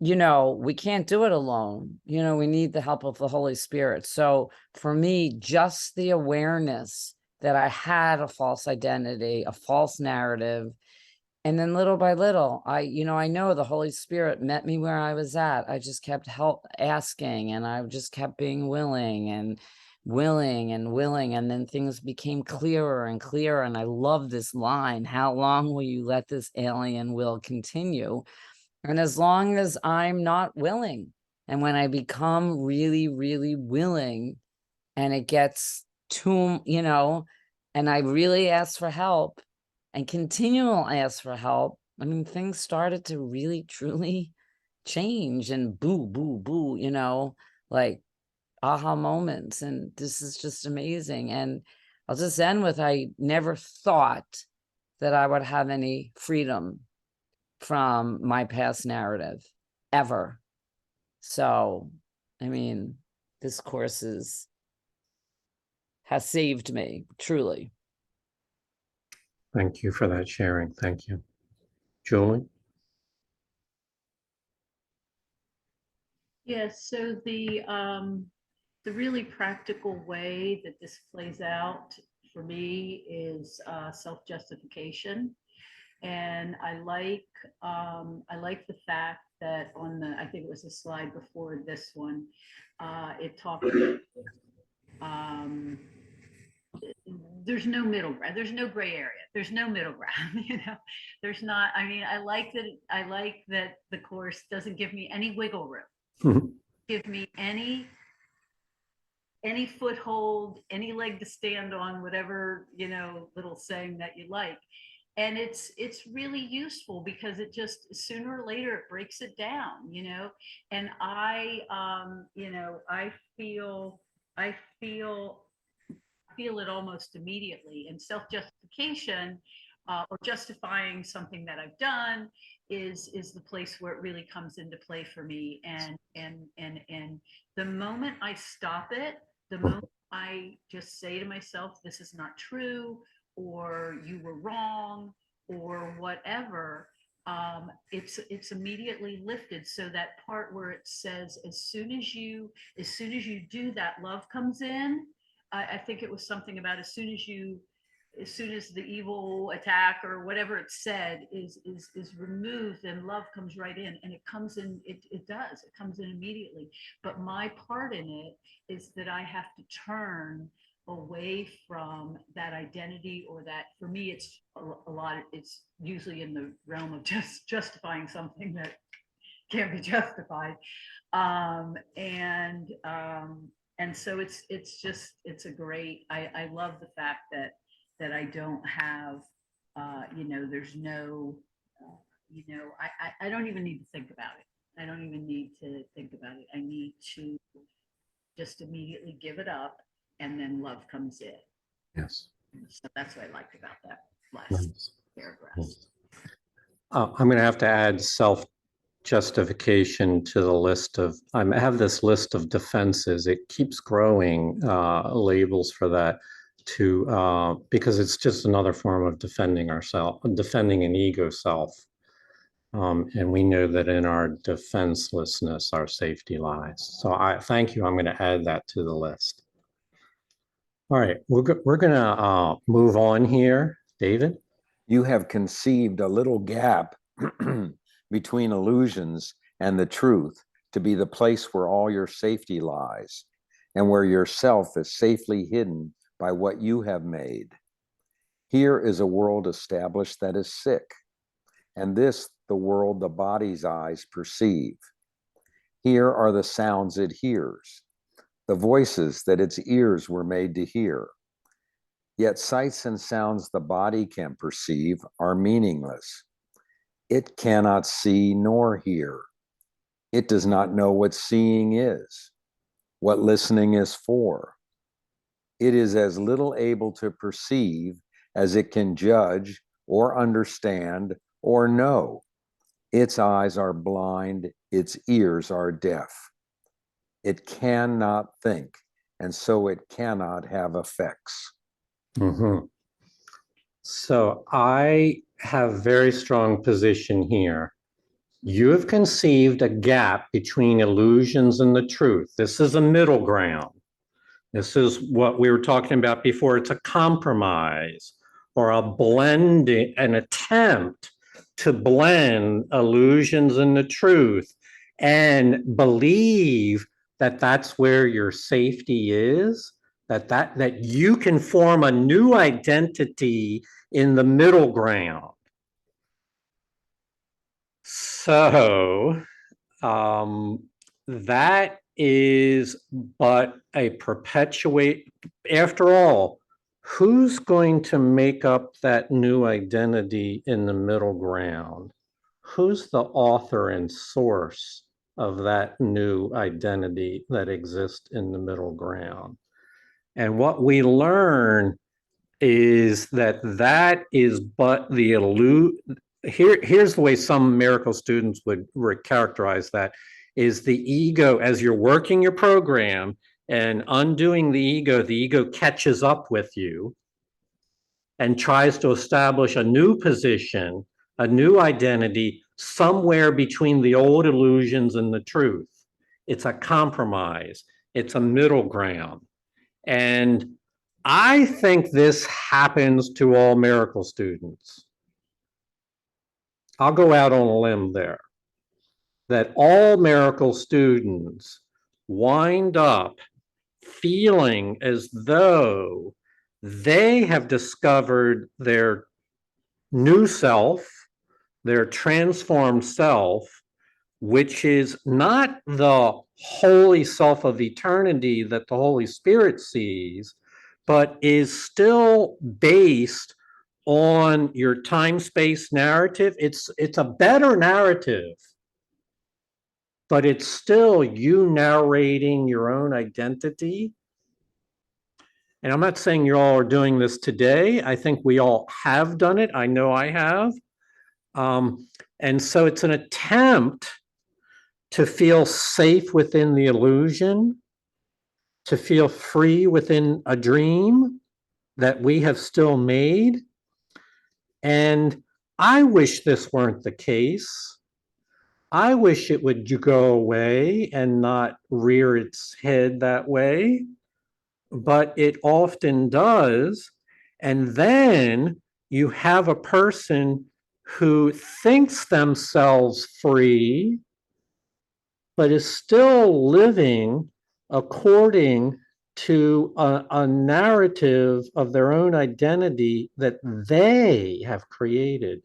you know, we can't do it alone. You know, we need the help of the Holy Spirit. So for me, just the awareness that I had a false identity, a false narrative, and then little by little, I know the Holy Spirit met me where I was at. I just kept asking, and I just kept being willing and willing and willing. And then things became clearer and clearer. And I love this line: how long will you let this alien will continue? And as long as I'm not willing, and when I become really, really willing, and it gets too, and I really ask for help and continual ask for help, I mean, things started to really, truly change, and boo, boo, boo, like aha moments. And this is just amazing. And I'll just end with, I never thought that I would have any freedom from my past narrative, ever. So, I mean, this course has saved me, truly. Thank you for that sharing. Thank you. Julie? Yes, so the really practical way that this plays out for me is self-justification. And I like the fact that on I think it was a slide before this one, it talked there's no middle ground, there's no gray area, there's no middle ground, there's not. I mean, I like that the course doesn't give me any wiggle room, give me any foothold, any leg to stand on, whatever, little saying that you like. And it's really useful because it just sooner or later it breaks it down, and I feel it almost immediately. And self-justification, or justifying something that I've done, is the place where it really comes into play for me. And the moment I stop it, the moment I just say to myself, this is not true, or you were wrong, or whatever, it's immediately lifted. So that part where it says, as soon as you do that, love comes in. I think it was something about as soon as the evil attack or whatever it said is removed, then love comes right in, and it comes in. It comes in immediately. But my part in it is that I have to turn away from that identity, or that, for me, it's a lot. It's usually in the realm of just justifying something that can't be justified. And so it's a great, I love the fact that I don't have, there's no, I don't even need to think about it. I don't even need to think about it. I need to just immediately give it up, and then love comes in. Yes. So that's what I liked about that last. Nice. paragraphs. I'm going to have to add self-justification to the list of, I have this list of defenses. It keeps growing, labels for that because it's just another form of defending ourselves, defending an ego self. And we know that in our defenselessness, our safety lies. So I thank you. I'm going to add that to the list. All right, we're going to move on here. David? You have conceived a little gap between illusions and the truth to be the place where all your safety lies and where yourself is safely hidden by what you have made. Here is a world established that is sick, and this the world the body's eyes perceive. Here are the sounds it hears, the voices that its ears were made to hear. Yet sights and sounds the body can perceive are meaningless. It cannot see nor hear. It does not know what seeing is, what listening is for. It is as little able to perceive as it can judge or understand or know. Its eyes are blind, its ears are deaf. It cannot think, and so it cannot have effects. Mm-hmm. So I have very strong position here. You have conceived a gap between illusions and the truth. This is a middle ground. This is what we were talking about before. It's a compromise or a blending, an attempt to blend illusions and the truth and believe that that's where your safety is, that you can form a new identity in the middle ground. So that is but a perpetuate. After all, who's going to make up that new identity in the middle ground? Who's the author and source of that new identity that exists in the middle ground? And what we learn is that that is but the here's the way some miracle students would characterize that, is the ego. As you're working your program and undoing the ego catches up with you and tries to establish a new position, a new identity somewhere between the old illusions and the truth. It's a compromise. It's a middle ground. And I think this happens to all miracle students. I'll go out on a limb there, that all miracle students wind up feeling as though they have discovered their new self, their transformed self, which is not the holy self of eternity that the Holy Spirit sees, but is still based on your time-space narrative. It's a better narrative, but it's still you narrating your own identity. And I'm not saying you all are doing this today. I think we all have done it. I know I have. And so it's an attempt to feel safe within the illusion, to feel free within a dream that we have still made. And I wish this weren't the case. I wish it would go away and not rear its head that way, but it often does. And then you have a person who thinks themselves free, but is still living according to a narrative of their own identity that they have created.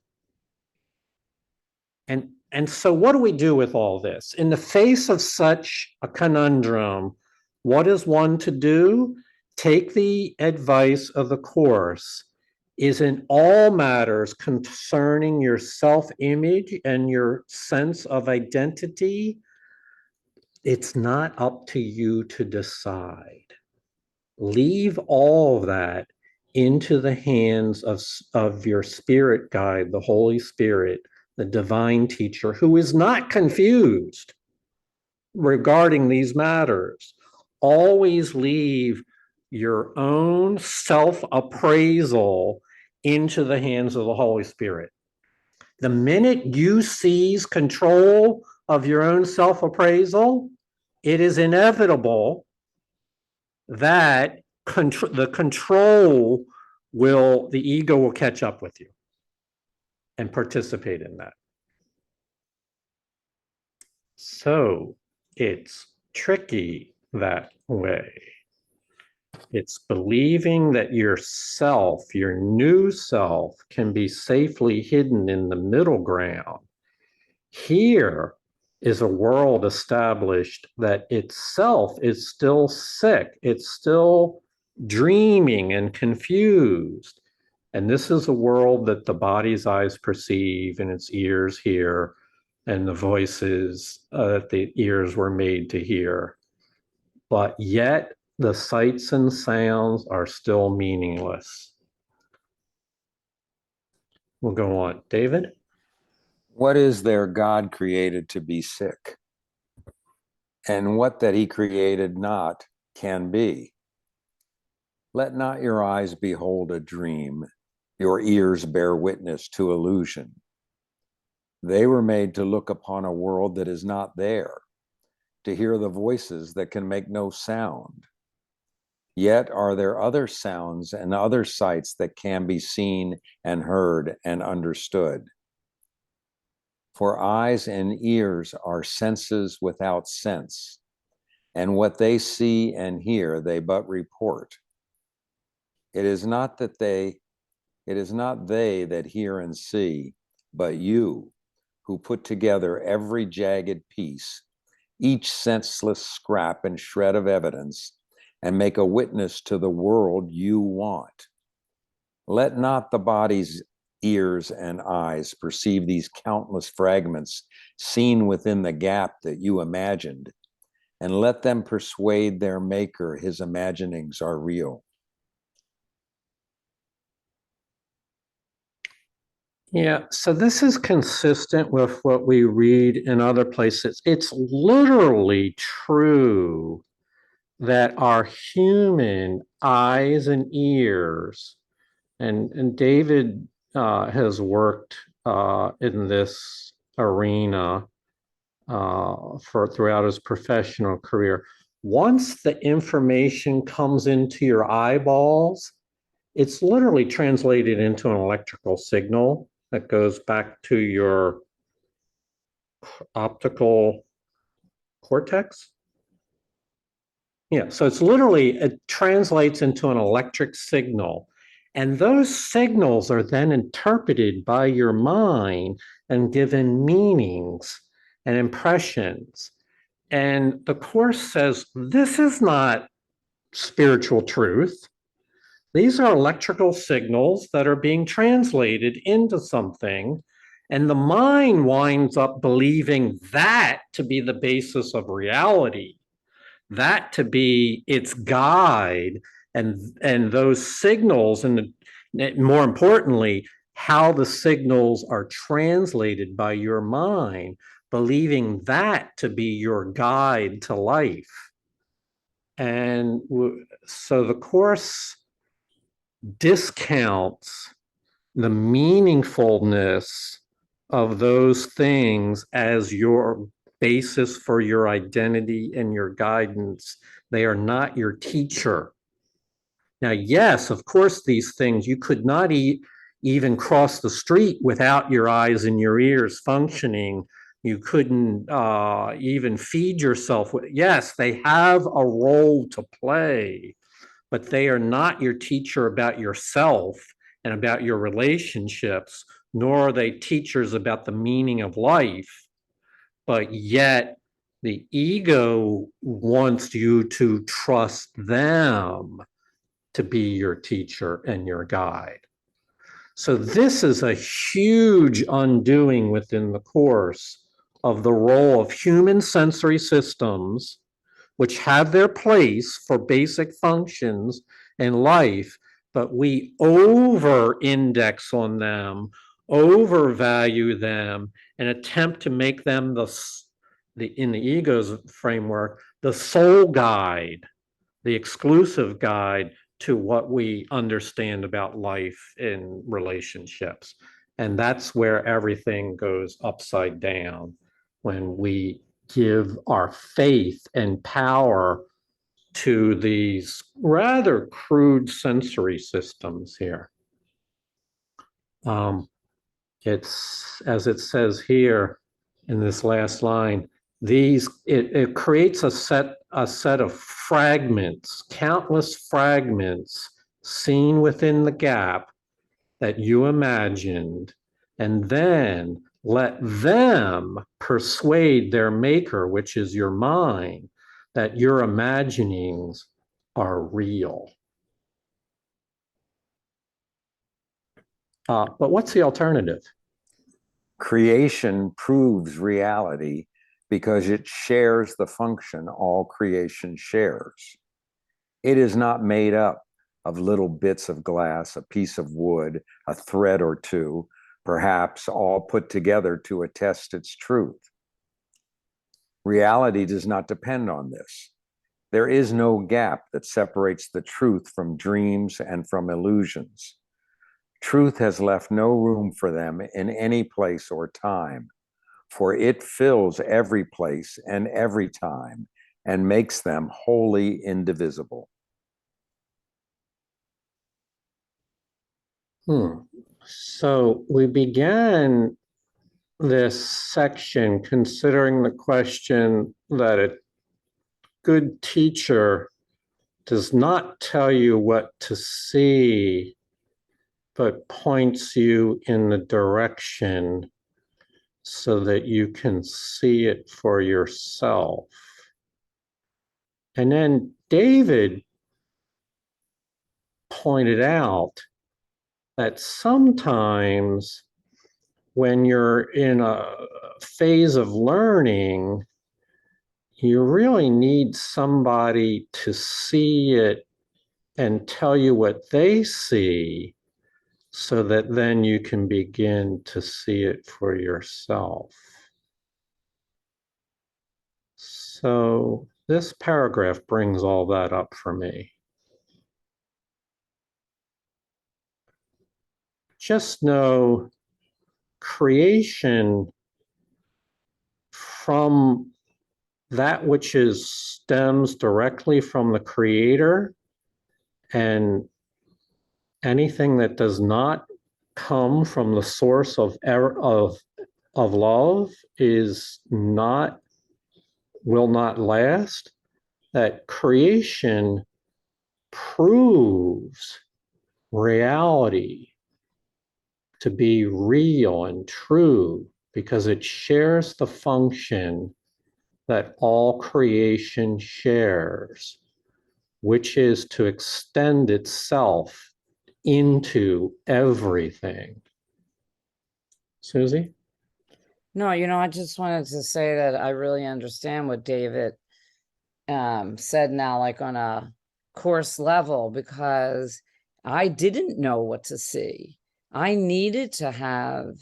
And so what do we do with all this? In the face of such a conundrum, what is one to do? Take the advice of the Course. Is in all matters concerning your self-image and your sense of identity, it's not up to you to decide. Leave all of that into the hands of your spirit guide, the Holy Spirit, the divine teacher, who is not confused regarding these matters. Always leave your own self-appraisal into the hands of the Holy Spirit. The minute you seize control of your own self-appraisal, it is inevitable that the ego will catch up with you and participate in that. So it's tricky that way. It's believing that yourself, your new self, can be safely hidden in the middle ground. Here is a world established that itself is still sick. It's still dreaming and confused. And this is a world that the body's eyes perceive and its ears hear, and the voices that the ears were made to hear. But yet the sights and sounds are still meaningless. We'll go on. David? What is there God created to be sick? And what that he created not can be? Let not your eyes behold a dream, your ears bear witness to illusion. They were made to look upon a world that is not there, to hear the voices that can make no sound. Yet are there other sounds and other sights that can be seen and heard and understood. For eyes and ears are senses without sense, and what they see and hear they but report. It is not they that hear and see, but you, who put together every jagged piece, each senseless scrap and shred of evidence, and make a witness to the world you want. Let not the body's ears and eyes perceive these countless fragments seen within the gap that you imagined, and let them persuade their maker his imaginings are real. Yeah, so this is consistent with what we read in other places. It's literally true that our human eyes and ears, and David has worked in this arena throughout his professional career. Once the information comes into your eyeballs, it's literally translated into an electrical signal that goes back to your optical cortex. Yeah, so it's literally, it translates into an electric signal. And those signals are then interpreted by your mind and given meanings and impressions. And the Course says, this is not spiritual truth. These are electrical signals that are being translated into something, and the mind winds up believing that to be the basis of reality, that to be its guide, and those signals, and more importantly, how the signals are translated by your mind, believing that to be your guide to life. And so the Course discounts the meaningfulness of those things as your basis for your identity and your guidance. They are not your teacher. Now, yes, of course, these things, you could not even cross the street without your eyes and your ears functioning. You couldn't even feed yourself. Yes, they have a role to play, but they are not your teacher about yourself and about your relationships, nor are they teachers about the meaning of life. But yet the ego wants you to trust them to be your teacher and your guide. So this is a huge undoing within the Course of the role of human sensory systems, which have their place for basic functions in life, but we over-index on them, overvalue them, and attempt to make them in the ego's framework, the sole guide, the exclusive guide to what we understand about life in relationships. And that's where everything goes upside down when we give our faith and power to these rather crude sensory systems here. It's, as it says here in this last line, it creates a set of fragments, countless fragments seen within the gap that you imagined, and then let them persuade their maker, which is your mind, that your imaginings are real. But what's the alternative? Creation proves reality because it shares the function all creation shares. It is not made up of little bits of glass, a piece of wood, a thread or two, perhaps all put together to attest its truth. Reality does not depend on this. There is no gap that separates the truth from dreams and from illusions. Truth has left no room for them in any place or time, for it fills every place and every time and makes them wholly indivisible. So we began this section considering the question that a good teacher does not tell you what to see, but points you in the direction so that you can see it for yourself. And then David pointed out that sometimes when you're in a phase of learning, you really need somebody to see it and tell you what they see so that then you can begin to see it for yourself. So this paragraph brings all that up for me. Just know creation from that which stems directly from the creator, and anything that does not come from the source of love will not last. That creation proves reality to be real and true because it shares the function that all creation shares, which is to extend itself into everything. Susie? No, I just wanted to say that I really understand what David said now, like on a course level, because I didn't know what to see. I needed to have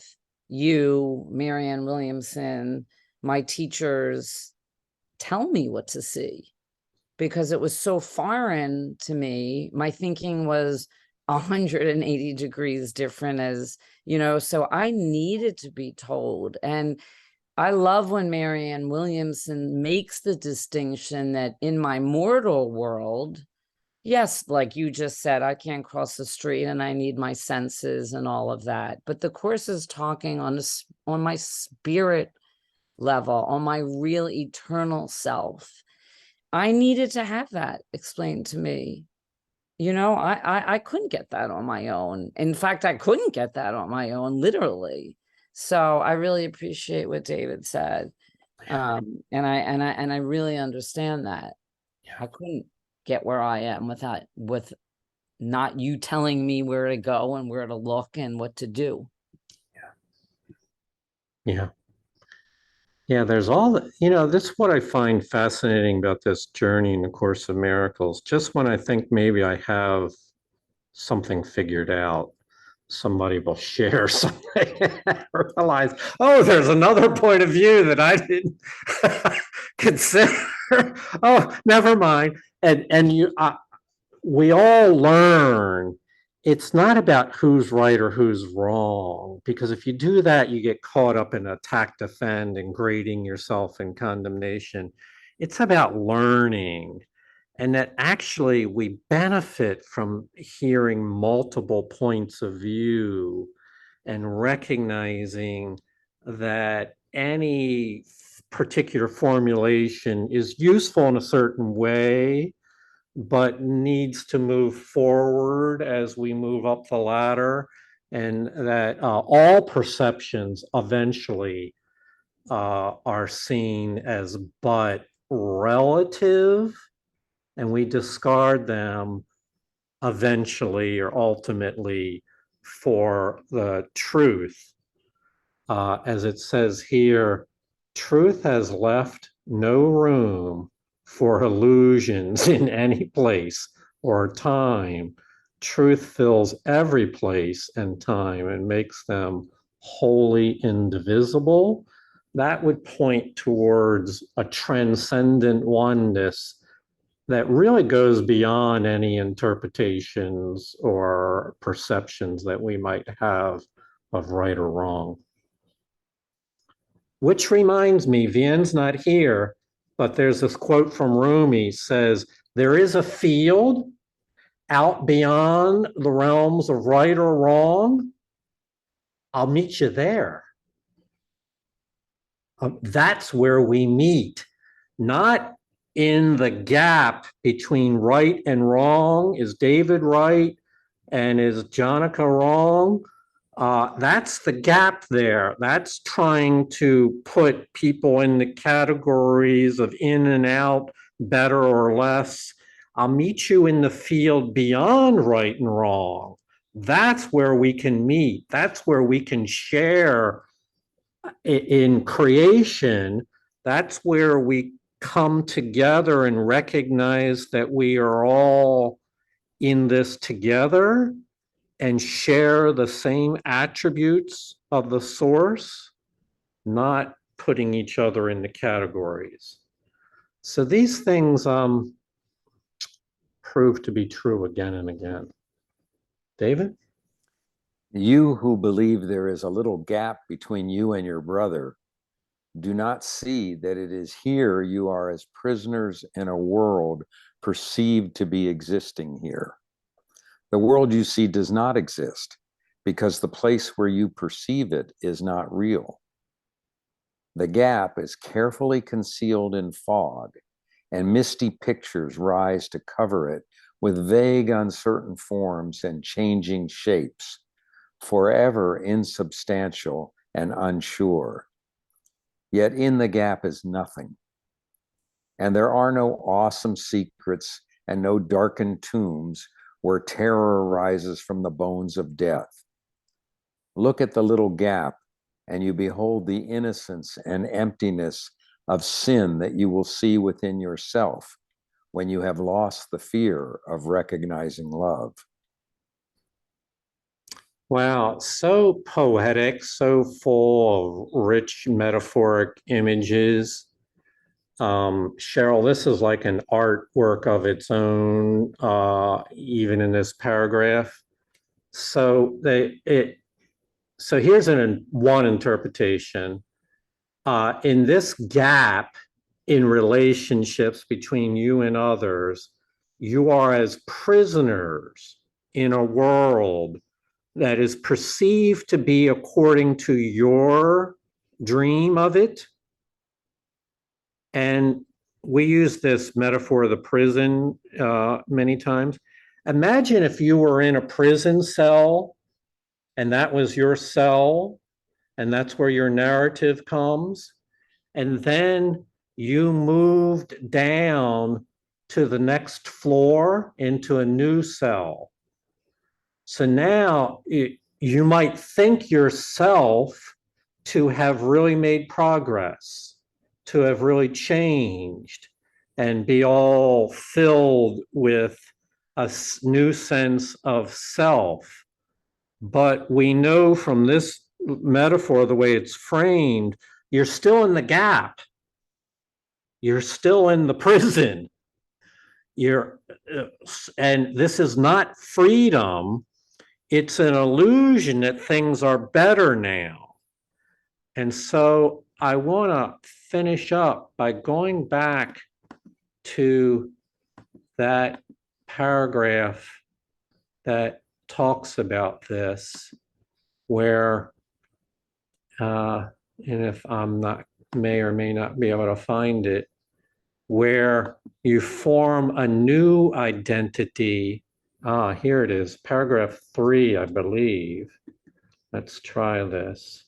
you, Marianne Williamson, my teachers, tell me what to see, because it was so foreign to me. My thinking was 180 degrees different, as so I needed to be told. And I love when Marianne Williamson makes the distinction that in my mortal world, yes, like you just said, I can't cross the street and I need my senses and all of that. But the course is talking on my spirit level, on my real eternal self. I needed to have that explained to me. I couldn't get that on my own. In fact, I couldn't get that on my own, literally. So I really appreciate what David said. And I really understand that. I couldn't get where I am with not you telling me where to go and where to look and what to do. Yeah. Yeah, there's all this is what I find fascinating about this journey in the Course of Miracles. Just when I think maybe I have something figured out, somebody will share something, realize, oh, there's another point of view that I didn't consider. Oh, never mind. And we all learn. It's not about who's right or who's wrong, because if you do that, you get caught up in attack, defend, and grading yourself in condemnation. It's about learning, and that actually we benefit from hearing multiple points of view and recognizing that any particular formulation is useful in a certain way, but needs to move forward as we move up the ladder, and that all perceptions eventually are seen as but relative, and we discard them eventually or ultimately for the truth. As it says here, truth has left no room for illusions in any place or time. Truth fills every place and time and makes them wholly indivisible. That would point towards a transcendent oneness that really goes beyond any interpretations or perceptions that we might have of right or wrong. Which reminds me, Vienne's not here, but there's this quote from Rumi says, there is a field out beyond the realms of right or wrong. I'll meet you there. That's where we meet, not in the gap between right and wrong. Is David right? And is Jonica wrong? That's the gap there. That's trying to put people in the categories of in and out, better or less. I'll meet you in the field beyond right and wrong. That's where we can meet. That's where we can share in creation. That's where we come together and recognize that we are all in this together and share the same attributes of the source, not putting each other into categories. So these things prove to be true again and again. David? You who believe there is a little gap between you and your brother, do not see that it is here you are as prisoners in a world perceived to be existing here. The world you see does not exist because the place where you perceive it is not real. The gap is carefully concealed in fog, and misty pictures rise to cover it with vague, uncertain forms and changing shapes, forever insubstantial and unsure. Yet in the gap is nothing. And there are no awesome secrets and no darkened tombs where terror rises from the bones of death. Look at the little gap, and you behold the innocence and emptiness of sin that you will see within yourself when you have lost the fear of recognizing love. Wow, so poetic, so full of rich metaphoric images. Cheryl, this is like an artwork of its own, even in this paragraph. So here's one interpretation. In this gap in relationships between you and others, you are as prisoners in a world that is perceived to be according to your dream of it. And we use this metaphor of the prison many times. Imagine if you were in a prison cell and that was your cell, and that's where your narrative comes. And then you moved down to the next floor into a new cell. So now you might think yourself to have really made progress, to have really changed, and be all filled with new sense of self. But we know from this metaphor, the way it's framed, you're still in the gap. You're still in the prison. And this is not freedom. It's an illusion that things are better now. And so I want to finish up by going back to that paragraph that talks about this, where, and if I'm not, may or may not be able to find it, where you form a new identity. Here it is, paragraph 3, I believe. Let's try this.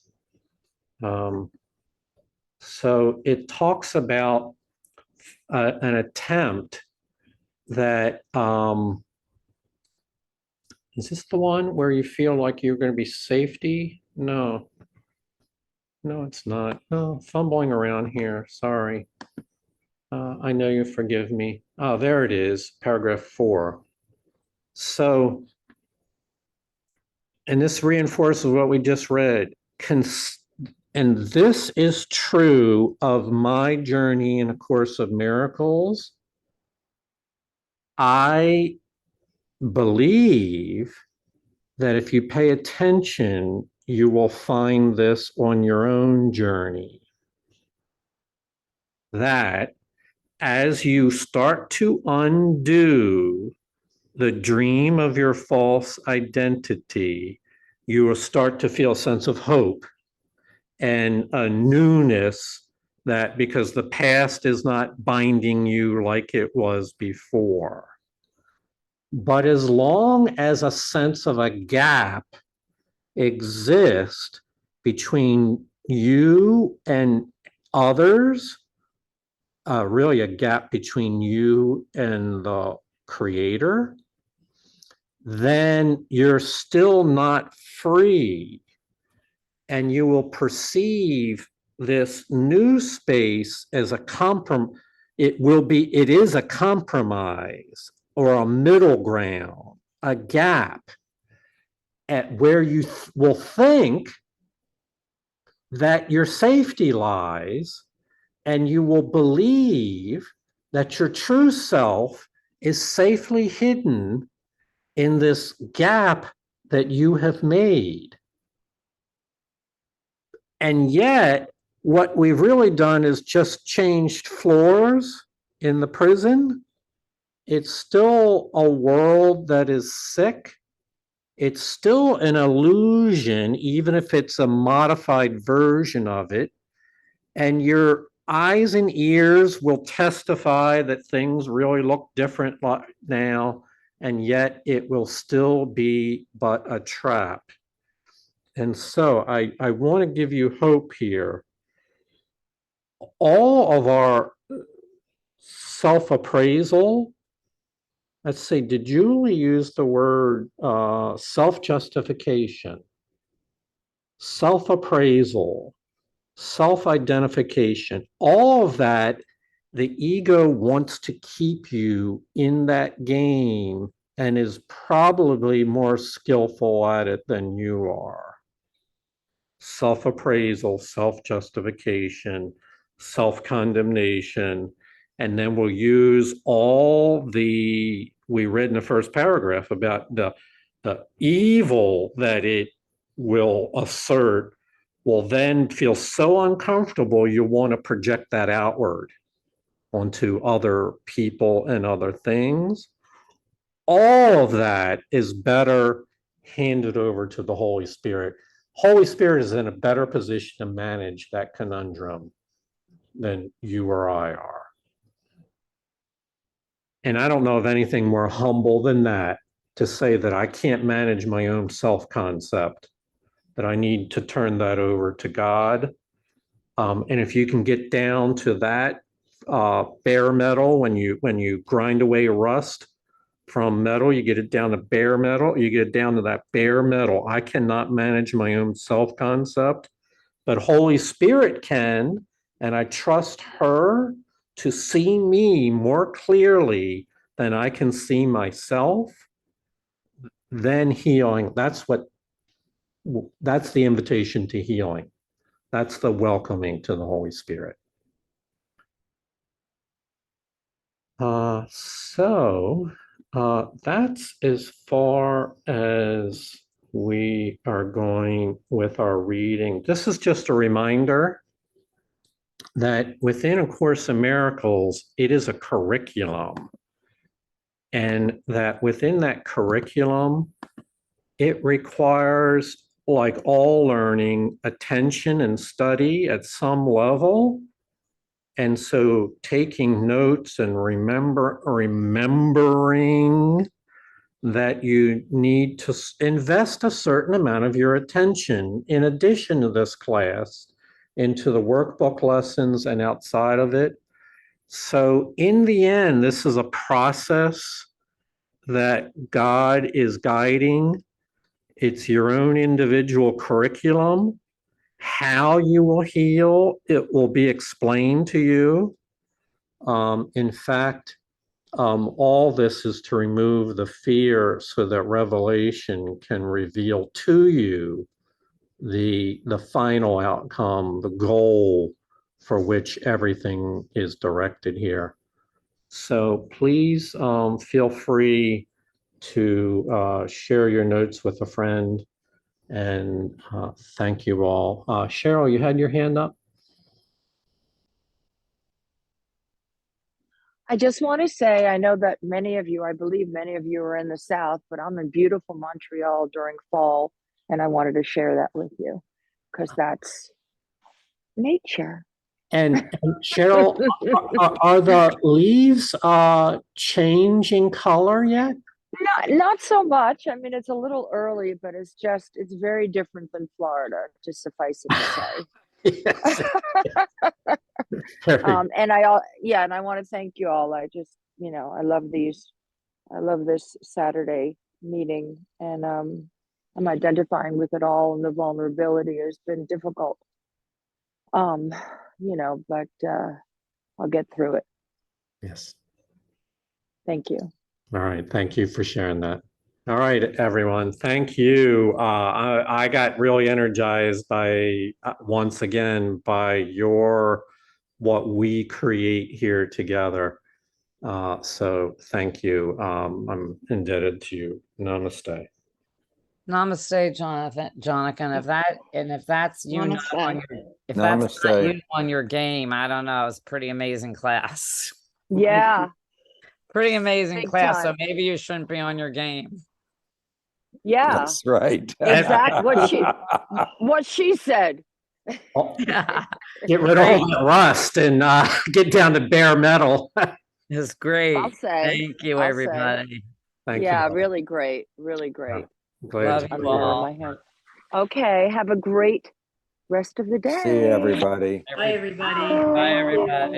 So it talks about an attempt that, is this the one where you feel like you're going to be safety? No, it's not. No, fumbling around here, sorry. I know you forgive me. Oh, there it is, paragraph 4. So, and this reinforces what we just read. And this is true of my journey in A Course of Miracles. I believe that if you pay attention, you will find this on your own journey. That as you start to undo the dream of your false identity, you will start to feel a sense of hope and a newness, that because the past is not binding you like it was before. But as long as a sense of a gap exists between you and others, really a gap between you and the creator, then you're still not free. And you will perceive this new space as a compromise. It is a compromise or a middle ground, a gap at where you will think that your safety lies, and you will believe that your true self is safely hidden in this gap that you have made. And yet, what we've really done is just changed floors in the prison. It's still a world that is sick. It's still an illusion, even if it's a modified version of it. And your eyes and ears will testify that things really look different now, and yet it will still be but a trap. And so I want to give you hope here. All of our self-appraisal, let's see, did Julie use the word self-justification, self-appraisal, self-identification, all of that, the ego wants to keep you in that game and is probably more skillful at it than you are. Self-appraisal, self-justification, self-condemnation, and then we'll use all we read in the first paragraph about the evil that it will assert, will then feel so uncomfortable you want to project that outward onto other people and other things. All of that is better handed over to the Holy Spirit. Holy Spirit is in a better position to manage that conundrum than you or I are. And I don't know of anything more humble than that, to say that I can't manage my own self-concept, that I need to turn that over to God. And if you can get down to that bare metal, when you grind away rust from metal, you get it down to bare metal, you get it down to that bare metal. I cannot manage my own self-concept, but Holy Spirit can, and I trust her to see me more clearly then I can see myself, then healing. That's the invitation to healing. That's the welcoming to the Holy Spirit. That's as far as we are going with our reading. This is just a reminder that within A Course in Miracles, it is a curriculum. And that within that curriculum, it requires, like all learning, attention and study at some level. And so taking notes and remembering that you need to invest a certain amount of your attention in addition to this class into the workbook lessons and outside of it. So in the end, this is a process that God is guiding. It's your own individual curriculum. How you will heal, it will be explained to you. In fact, all this is to remove the fear so that revelation can reveal to you the final outcome, the goal for which everything is directed here. So please feel free to share your notes with a friend. And thank you all. Cheryl, you had your hand up? I just want to say, I know that many of you, I believe many of you are in the South, but I'm in beautiful Montreal during fall, and I wanted to share that with you because that's nature. And Cheryl, are the leaves changing color yet? Not so much. I mean, it's a little early, but it's very different than Florida, to suffice it to say. Yes. Very And I want to thank you all. I just, I love this Saturday meeting, and I'm identifying with it all, and the vulnerability has been difficult. But I'll get through it. Yes. Thank you. All right. Thank you for sharing that. All right, everyone. Thank you. I got really energized by, once again, by what we create here together. So thank you. I'm indebted to you. Namaste. Namaste, Jonathan. If that's you not on Namaste. your, if that's not Namaste. you on your game, I don't know. It's pretty amazing class. Yeah. Pretty amazing Big class. So time. maybe you shouldn't be on your game. Yeah. That's right. Exactly. What she said. Oh, get rid of all the rust and get down to bare metal. It's great. I'll say. Thank you, I'll say. everybody. Thank Yeah, you. really great. Really great. Glad Love to you I'm be here all. in my head. Okay. Have a great rest of the day. See everybody. Bye, everybody. Bye, Thank you. everybody.